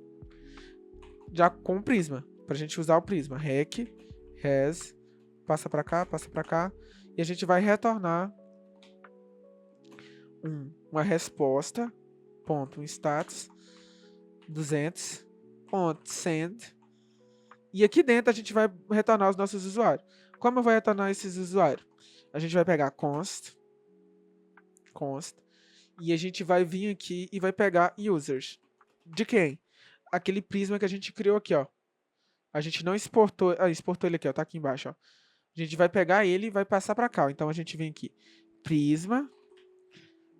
já com o Prisma, pra gente usar o Prisma. Rec, res, passa pra cá, e a gente vai retornar uma resposta, ponto, um status, 200, ponto, send, e aqui dentro a gente vai retornar os nossos usuários. Como eu vou retornar esses usuários? A gente vai pegar const, e a gente vai vir aqui e vai pegar users. De quem? Aquele Prisma que a gente criou aqui, ó. A gente não exportou, exportou ele aqui, ó, tá aqui embaixo, ó. A gente vai pegar ele e vai passar pra cá, ó. Então a gente vem aqui, Prisma,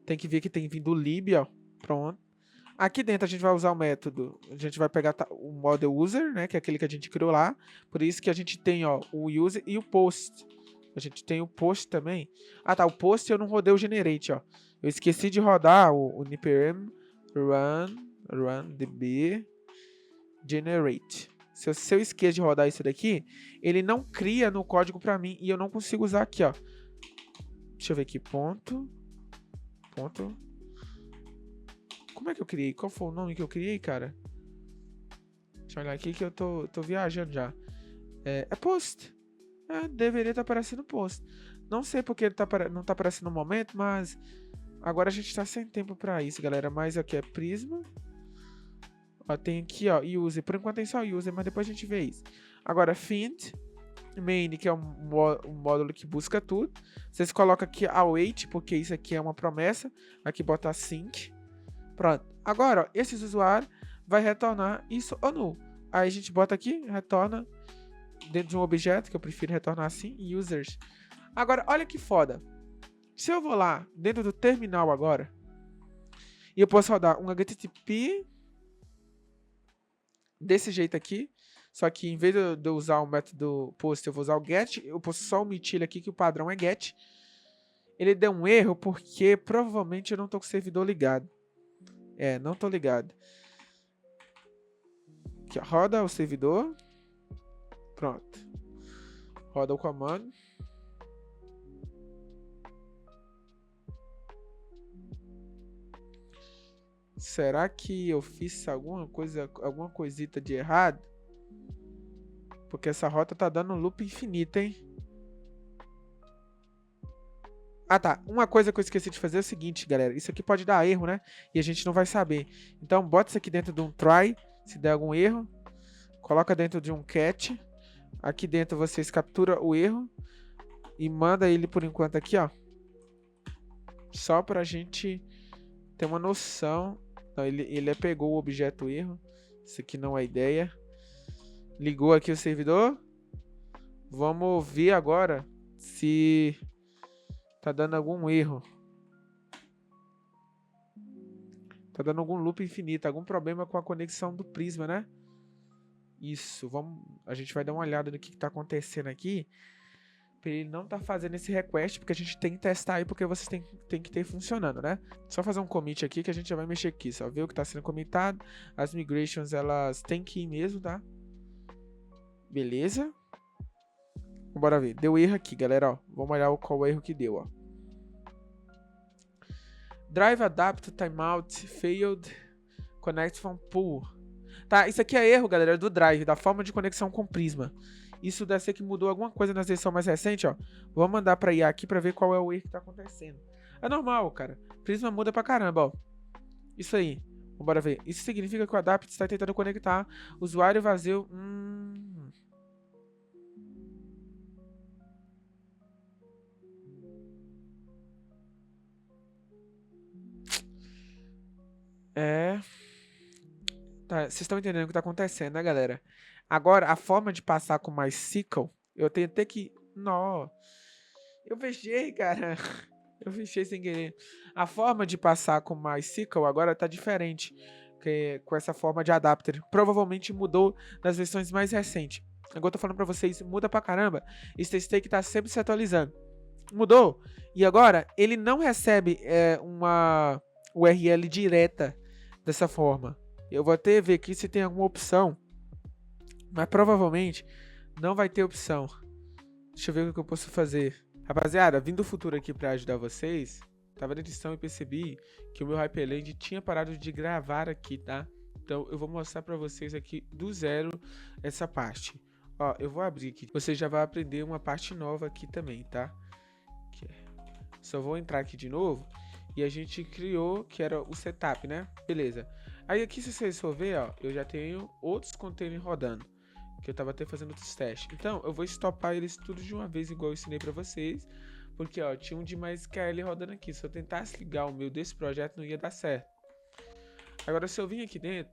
tem que ver que tem vindo o lib, ó, pronto. Aqui dentro a gente vai usar o método, a gente vai pegar o model user, né, que é aquele que a gente criou lá. Por isso que a gente tem, ó, o user e o post. A gente tem o post também. Ah, tá, o post eu não rodei o generate, ó. Eu esqueci de rodar o npm run db generate. Se eu esqueço de rodar isso daqui, ele não cria no código pra mim e eu não consigo usar aqui, ó. Deixa eu ver aqui, ponto. Como é que eu criei? Qual foi o nome que eu criei, cara? Deixa eu olhar aqui que eu tô viajando já. É post. Deveria estar aparecendo post. Não sei porque ele não tá aparecendo no momento, mas agora a gente tá sem tempo pra isso, galera. Mas aqui é Prisma. Ó, tem aqui, ó, user. Por enquanto tem só user, mas depois a gente vê isso. Agora, find main, que é um módulo que busca tudo. Vocês colocam aqui await, porque isso aqui é uma promessa. Aqui bota sync. Pronto. Agora, ó, esses usuários vai retornar isso ou null. Aí a gente bota aqui, retorna dentro de um objeto, que eu prefiro retornar assim, users. Agora, olha que foda. Se eu vou lá, dentro do terminal agora, e eu posso rodar um HTTP desse jeito aqui, só que em vez de eu usar o método post, eu vou usar o get, eu posso só omitir ele aqui, que o padrão é get. Ele deu um erro porque provavelmente eu não tô com o servidor ligado. Não tô ligado. Aqui, ó, roda o servidor. Pronto. Roda o comando. Será que eu fiz alguma coisita de errado? Porque essa rota tá dando um loop infinito, hein? Ah, tá. Uma coisa que eu esqueci de fazer é o seguinte, galera. Isso aqui pode dar erro, né? E a gente não vai saber. Então, bota isso aqui dentro de um try. Se der algum erro. Coloca dentro de um catch. Aqui dentro vocês capturam o erro. E manda ele por enquanto aqui, ó. Só pra gente ter uma noção. Não, ele pegou o objeto erro. Isso aqui não é ideia. Ligou aqui o servidor. Vamos ver agora se tá dando algum erro. Tá dando algum loop infinito, algum problema com a conexão do Prisma, né? Isso, a gente vai dar uma olhada no que tá acontecendo aqui. Pra ele não tá fazendo esse request, porque a gente tem que testar aí, porque vocês tem que ter funcionando, né? Só fazer um commit aqui que a gente já vai mexer aqui, só ver o que tá sendo comitado. As migrations, elas têm que ir mesmo, tá? Beleza. Bora ver. Deu erro aqui, galera, ó. Vamos olhar qual erro que deu, ó. Drive adapt timeout failed connect from pool. Tá, isso aqui é erro, galera, do drive, da forma de conexão com Prisma. Isso deve ser que mudou alguma coisa na versão mais recente, ó. Vou mandar pra IA aqui pra ver qual é o erro que tá acontecendo. É normal, cara. Prisma muda pra caramba, ó. Isso aí. Bora ver. Isso significa que o adapt está tentando conectar usuário vazio. Tá, vocês estão entendendo o que está acontecendo, né, galera? Agora, a forma de passar com MySQL, eu tenho até que... Não. Eu fechei, cara. Eu fechei sem querer. A forma de passar com MySQL agora tá diferente com essa forma de adapter. Provavelmente mudou nas versões mais recentes. Agora eu tô falando pra vocês, muda pra caramba. Esse stake tá sempre se atualizando. Mudou. E agora ele não recebe uma URL direta dessa forma. Eu vou até ver aqui se tem alguma opção. Mas provavelmente não vai ter opção. Deixa eu ver o que eu posso fazer. Rapaziada, vim do futuro aqui pra ajudar vocês. Tava na edição e percebi que o meu Hyperland tinha parado de gravar aqui, tá? Então eu vou mostrar pra vocês aqui do zero essa parte. Ó, eu vou abrir aqui. Você já vai aprender uma parte nova aqui também, tá? Só vou entrar aqui de novo. E a gente criou, que era o setup, né? Beleza. Aí aqui, se vocês for ver, ó, eu já tenho outros containers rodando. Que eu tava até fazendo outros testes. Então, eu vou stopar eles tudo de uma vez, igual eu ensinei pra vocês. Porque, ó, tinha um de MySQL rodando aqui. Se eu tentasse ligar o meu desse projeto, não ia dar certo. Agora, se eu vim aqui dentro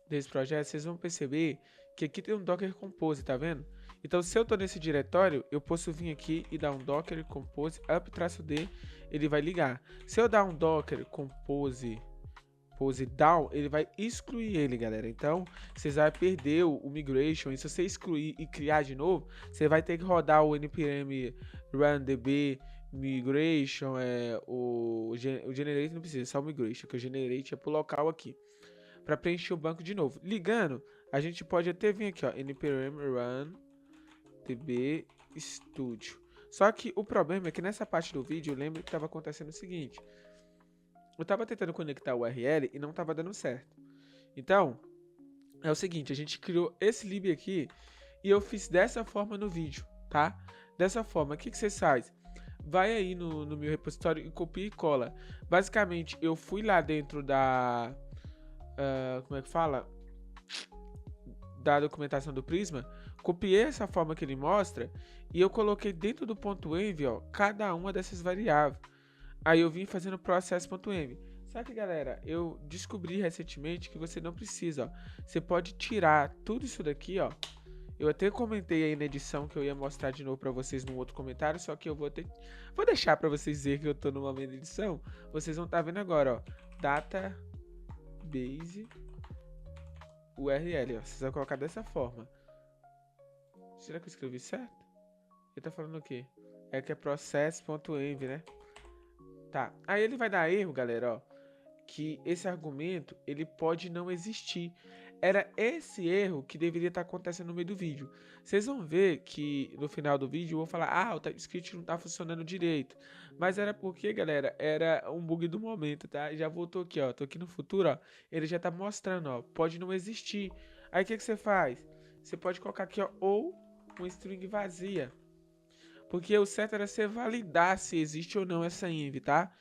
desse projeto, vocês vão perceber que aqui tem um Docker Compose, tá vendo? Então, se eu tô nesse diretório, eu posso vir aqui e dar um Docker Compose up-D, ele vai ligar. Se eu dar um Docker Compose down, ele vai excluir ele, galera. Então, vocês vão perder o migration. E se você excluir e criar de novo, você vai ter que rodar o npm run db migration, o generate não precisa, só o migration, que o generate é pro local aqui, para preencher o banco de novo. Ligando, a gente pode até vir aqui, ó, npm run db studio. Só que o problema é que nessa parte do vídeo, eu lembro que estava acontecendo o seguinte. Eu estava tentando conectar o URL e não estava dando certo. Então, é o seguinte, a gente criou esse lib aqui e eu fiz dessa forma no vídeo, tá? Dessa forma, o que vocês fazem? Vai aí no meu repositório e copia e cola. Basicamente, eu fui lá dentro da... como é que fala? Da documentação do Prisma, copiei essa forma que ele mostra e eu coloquei dentro do .env, ó, cada uma dessas variáveis. Aí eu vim fazendo process.env. Só que, galera, eu descobri recentemente que você não precisa, ó. Você pode tirar tudo isso daqui, ó. Eu até comentei aí na edição que eu ia mostrar de novo pra vocês num outro comentário, só que eu vou deixar pra vocês verem que eu tô numa mesma edição. Vocês vão estar vendo agora, ó. Database URL, ó. Vocês vão colocar dessa forma. Será que eu escrevi certo? Ele tá falando o quê? É que é process.env, né? Tá, aí ele vai dar erro, galera, ó, que esse argumento, ele pode não existir. Era esse erro que deveria estar acontecendo no meio do vídeo. Vocês vão ver que no final do vídeo eu vou falar, o TypeScript não tá funcionando direito. Mas era porque, galera, era um bug do momento, tá? Já voltou aqui, ó, tô aqui no futuro, ó, ele já tá mostrando, ó, pode não existir. Aí o que você faz? Você pode colocar aqui, ó, ou uma string vazia. Porque o certo era você validar se existe ou não essa env, tá?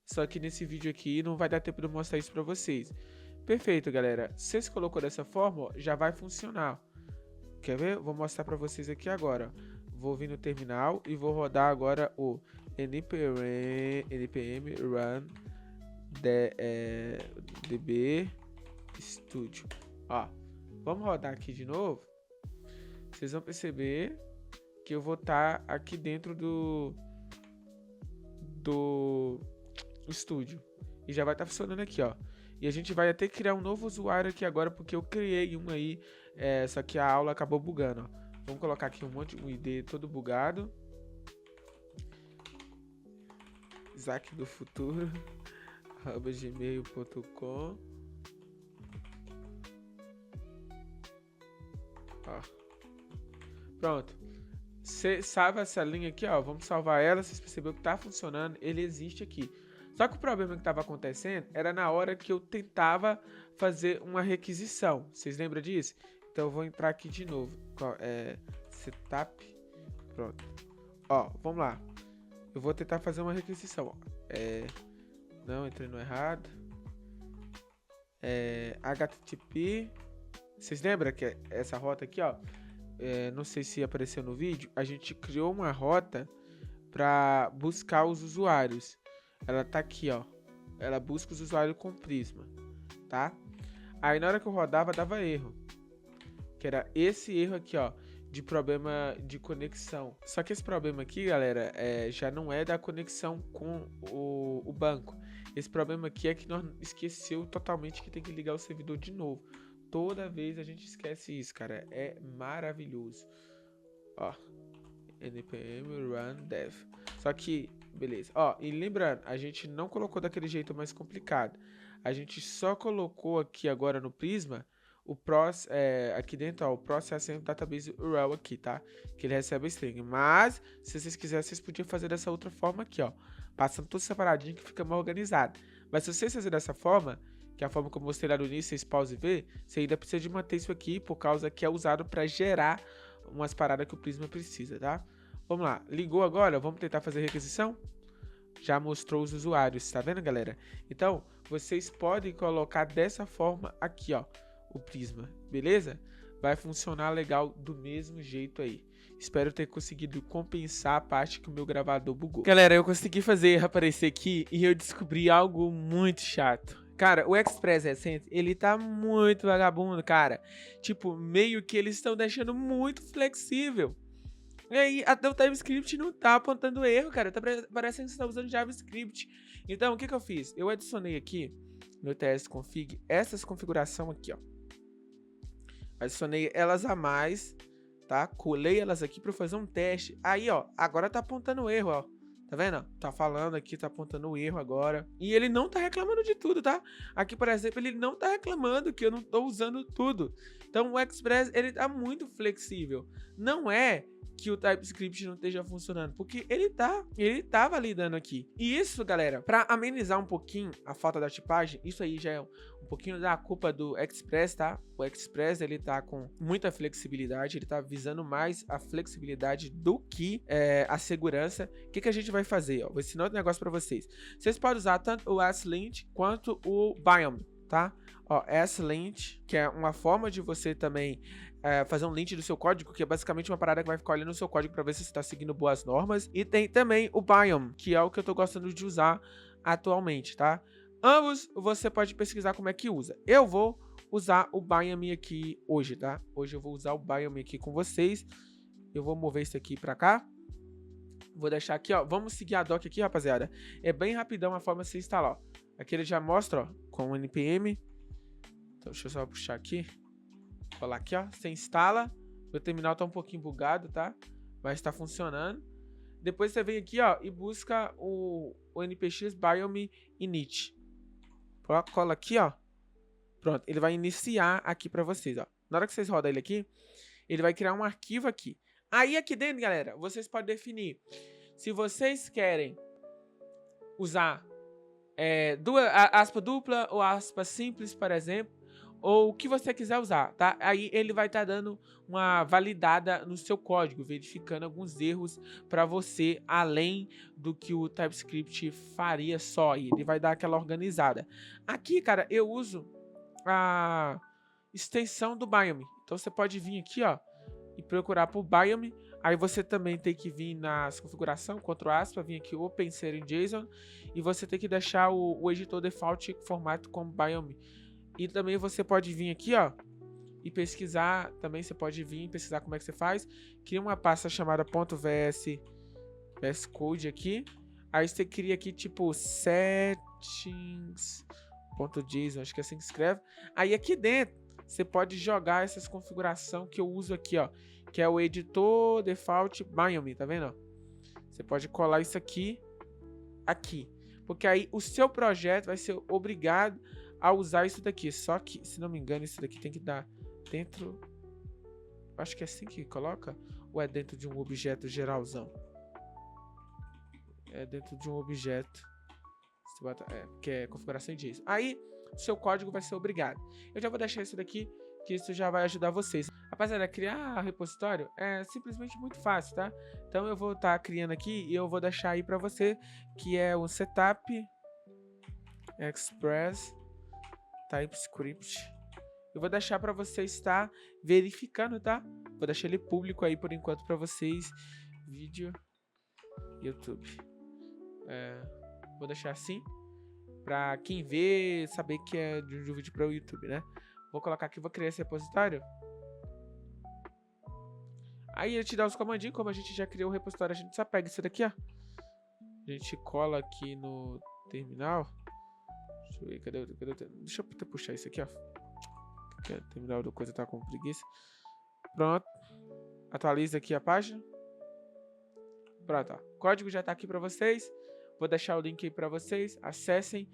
Só que nesse vídeo aqui não vai dar tempo de eu mostrar isso pra vocês. Perfeito, galera. Se você colocou dessa forma, ó, já vai funcionar. Quer ver? Vou mostrar pra vocês aqui agora. Vou vir no terminal e vou rodar agora o npm run db studio. Ó, vamos rodar aqui de novo. Vocês vão perceber que eu vou estar aqui dentro do estúdio. E já vai estar funcionando aqui, ó. E a gente vai até criar um novo usuário aqui agora, porque eu criei um aí, só que a aula acabou bugando, ó. Vamos colocar aqui um ID todo bugado. Isaac do futuro, @gmail.com. Ó. Pronto. Você salva essa linha aqui, ó. Vamos salvar ela. Vocês perceberam que tá funcionando. Ele existe aqui. Só que o problema que estava acontecendo era na hora que eu tentava fazer uma requisição. Vocês lembram disso? Então eu vou entrar aqui de novo. Setup. Pronto. Ó, vamos lá. Eu vou tentar fazer uma requisição. Ó. Não, entrei no errado. HTTP. Vocês lembram que essa rota aqui, ó? Não sei se apareceu no vídeo, a gente criou uma rota para buscar os usuários. Ela tá aqui, ó. Ela busca os usuários com Prisma, tá? Aí na hora que eu rodava, dava erro. Que era esse erro aqui, ó. de problema de conexão. Só que esse problema aqui, galera, já não é da conexão com o banco. Esse problema aqui é que nós esqueceu totalmente que tem que ligar o servidor de novo. Toda vez a gente esquece isso, cara. É maravilhoso. Ó, npm run dev. Só que, beleza. Ó, e lembrando, a gente não colocou daquele jeito mais complicado. A gente só colocou aqui agora no Prisma o aqui dentro, ó, o processing database URL aqui, tá? Que ele recebe a string. Mas, se vocês quiserem, vocês podiam fazer dessa outra forma aqui, ó. Passando tudo separadinho que fica mais organizado. Mas se vocês fizerem dessa forma, que é a forma como eu mostrei lá no início, vocês pausam e vê, você ainda precisa de manter isso aqui, por causa que é usado para gerar umas paradas que o Prisma precisa, tá? Vamos lá, ligou agora, vamos tentar fazer requisição? Já mostrou os usuários, tá vendo, galera? Então, vocês podem colocar dessa forma aqui, ó, o Prisma, beleza? Vai funcionar legal do mesmo jeito aí. Espero ter conseguido compensar a parte que o meu gravador bugou. Galera, eu consegui fazer erro aparecer aqui e eu descobri algo muito chato. Cara, o Express recente, ele tá muito vagabundo, cara. Tipo, meio que eles estão deixando muito flexível. E aí, até o TypeScript não tá apontando erro, cara. Tá parecendo que você tá usando JavaScript. Então, o que eu fiz? Eu adicionei aqui no tsconfig essas configurações aqui, ó. Adicionei elas a mais, tá? Colei elas aqui para fazer um teste. Aí, ó, agora tá apontando erro, ó. Tá vendo? Tá falando aqui, tá apontando o erro agora. E ele não tá reclamando de tudo, tá? Aqui, por exemplo, ele não tá reclamando que eu não tô usando tudo. Então, o Express, ele tá muito flexível. Não é que o TypeScript não esteja funcionando, porque ele tá validando aqui. E isso, galera, para amenizar um pouquinho a falta da tipagem, isso aí já é um pouquinho da culpa do Express, tá? O Express, ele tá com muita flexibilidade, ele tá visando mais a flexibilidade do que a segurança. O que a gente vai fazer? Ó, vou ensinar outro negócio para vocês. Vocês podem usar tanto o ASLint quanto o Biome, tá? Ó, ASLint, que é uma forma de você também fazer um lint do seu código, que é basicamente uma parada que vai ficar olhando o seu código para ver se você está seguindo boas normas. E tem também o Biome, que é o que eu tô gostando de usar atualmente, tá? Ambos você pode pesquisar como é que usa. Eu vou usar o Biome aqui hoje, tá? Hoje eu vou usar o Biome aqui com vocês. Eu vou mover isso aqui para cá. Vou deixar aqui, ó. Vamos seguir a doc aqui, rapaziada. É bem rapidão a forma de você instalar, ó. Aqui ele já mostra, ó, com o npm. Então, deixa eu só puxar aqui. Colar aqui, ó. Você instala. Meu terminal tá um pouquinho bugado, tá? Mas tá funcionando. Depois você vem aqui, ó, e busca o npx biome init. Cola aqui, ó. Pronto. Ele vai iniciar aqui pra vocês, ó. Na hora que vocês rodam ele aqui, ele vai criar um arquivo aqui. Aí aqui dentro, galera, vocês podem definir se vocês querem usar aspa dupla ou aspa simples, por exemplo, ou o que você quiser usar, tá? Aí ele vai estar dando uma validada no seu código, verificando alguns erros para você, além do que o TypeScript faria só. E ele vai dar aquela organizada. Aqui, cara, eu uso a extensão do Biome. Então você pode vir aqui, ó, e procurar por Biome. Aí você também tem que vir nas configurações, Ctrl aspa, vir aqui Open Ser em JSON, e você tem que deixar o editor default formato como Biome. E também você pode vir aqui, ó, e pesquisar, também você pode vir e pesquisar como é que você faz. Cria uma pasta chamada .vs code aqui. Aí você cria aqui tipo settings.json, acho que é assim que escreve. Aí aqui dentro você pode jogar essas configurações que eu uso aqui, ó, que é o editor default Biome, tá vendo? Ó? Você pode colar isso aqui, porque aí o seu projeto vai ser obrigado a usar isso daqui. Só que, se não me engano, isso daqui tem que dar dentro... Acho que é assim que coloca? Ou é dentro de um objeto geralzão? É dentro de um objeto. Você bota, que é configuração de JSON. Aí, o seu código vai ser obrigado. Eu já vou deixar isso daqui, que isso já vai ajudar vocês. Rapaziada, criar repositório é simplesmente muito fácil, tá? Então eu vou estar criando aqui e eu vou deixar aí para você, que é o setup express TypeScript. Eu vou deixar para você estar verificando, tá? Vou deixar ele público aí por enquanto para vocês. Vídeo, YouTube. Vou deixar assim para quem vê saber que é de um vídeo para o YouTube, né? Vou colocar aqui, vou criar esse repositório. Aí ele te dá os comandinhos, como a gente já criou o repositório, a gente só pega isso daqui, ó. A gente cola aqui no terminal. Deixa eu ver, cadê? Deixa eu puxar isso aqui, ó. Que o terminal do coisa tá com preguiça. Pronto. Atualiza aqui a página. Pronto, ó. O código já tá aqui pra vocês. Vou deixar o link aí pra vocês. Acessem.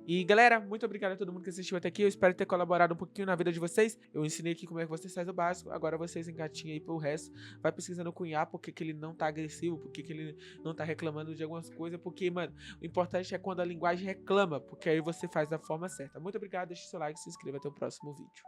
E galera, muito obrigado a todo mundo que assistiu até aqui. Eu espero ter colaborado um pouquinho na vida de vocês. Eu ensinei aqui como é que vocês fazem o básico. Agora vocês engatinham aí pro resto. Vai pesquisando com o IA porque que ele não tá agressivo, porque que ele não tá reclamando de algumas coisas. Porque, mano, o importante é quando a linguagem reclama, porque aí você faz da forma certa. Muito obrigado, deixe seu like, se inscreva, até o próximo vídeo.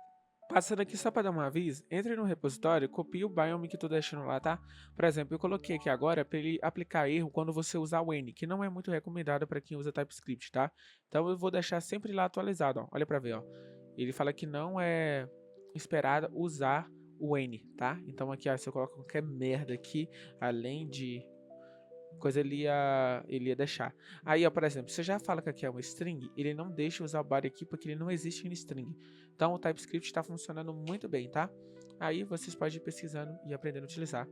Passando aqui só para dar um aviso, entre no repositório, copie o biome que tu deixando lá, tá? Por exemplo, eu coloquei aqui agora para ele aplicar erro quando você usar o N, que não é muito recomendado para quem usa TypeScript, tá? Então eu vou deixar sempre lá atualizado, ó. Olha para ver, ó. Ele fala que não é esperado usar o N, tá? Então aqui, ó, se eu coloco qualquer merda aqui, além de coisa ele ia deixar. Aí, ó, por exemplo, você já fala que aqui é uma string, ele não deixa usar o body aqui porque ele não existe em string. Então o TypeScript está funcionando muito bem, tá? Aí vocês podem ir pesquisando e aprendendo a utilizar.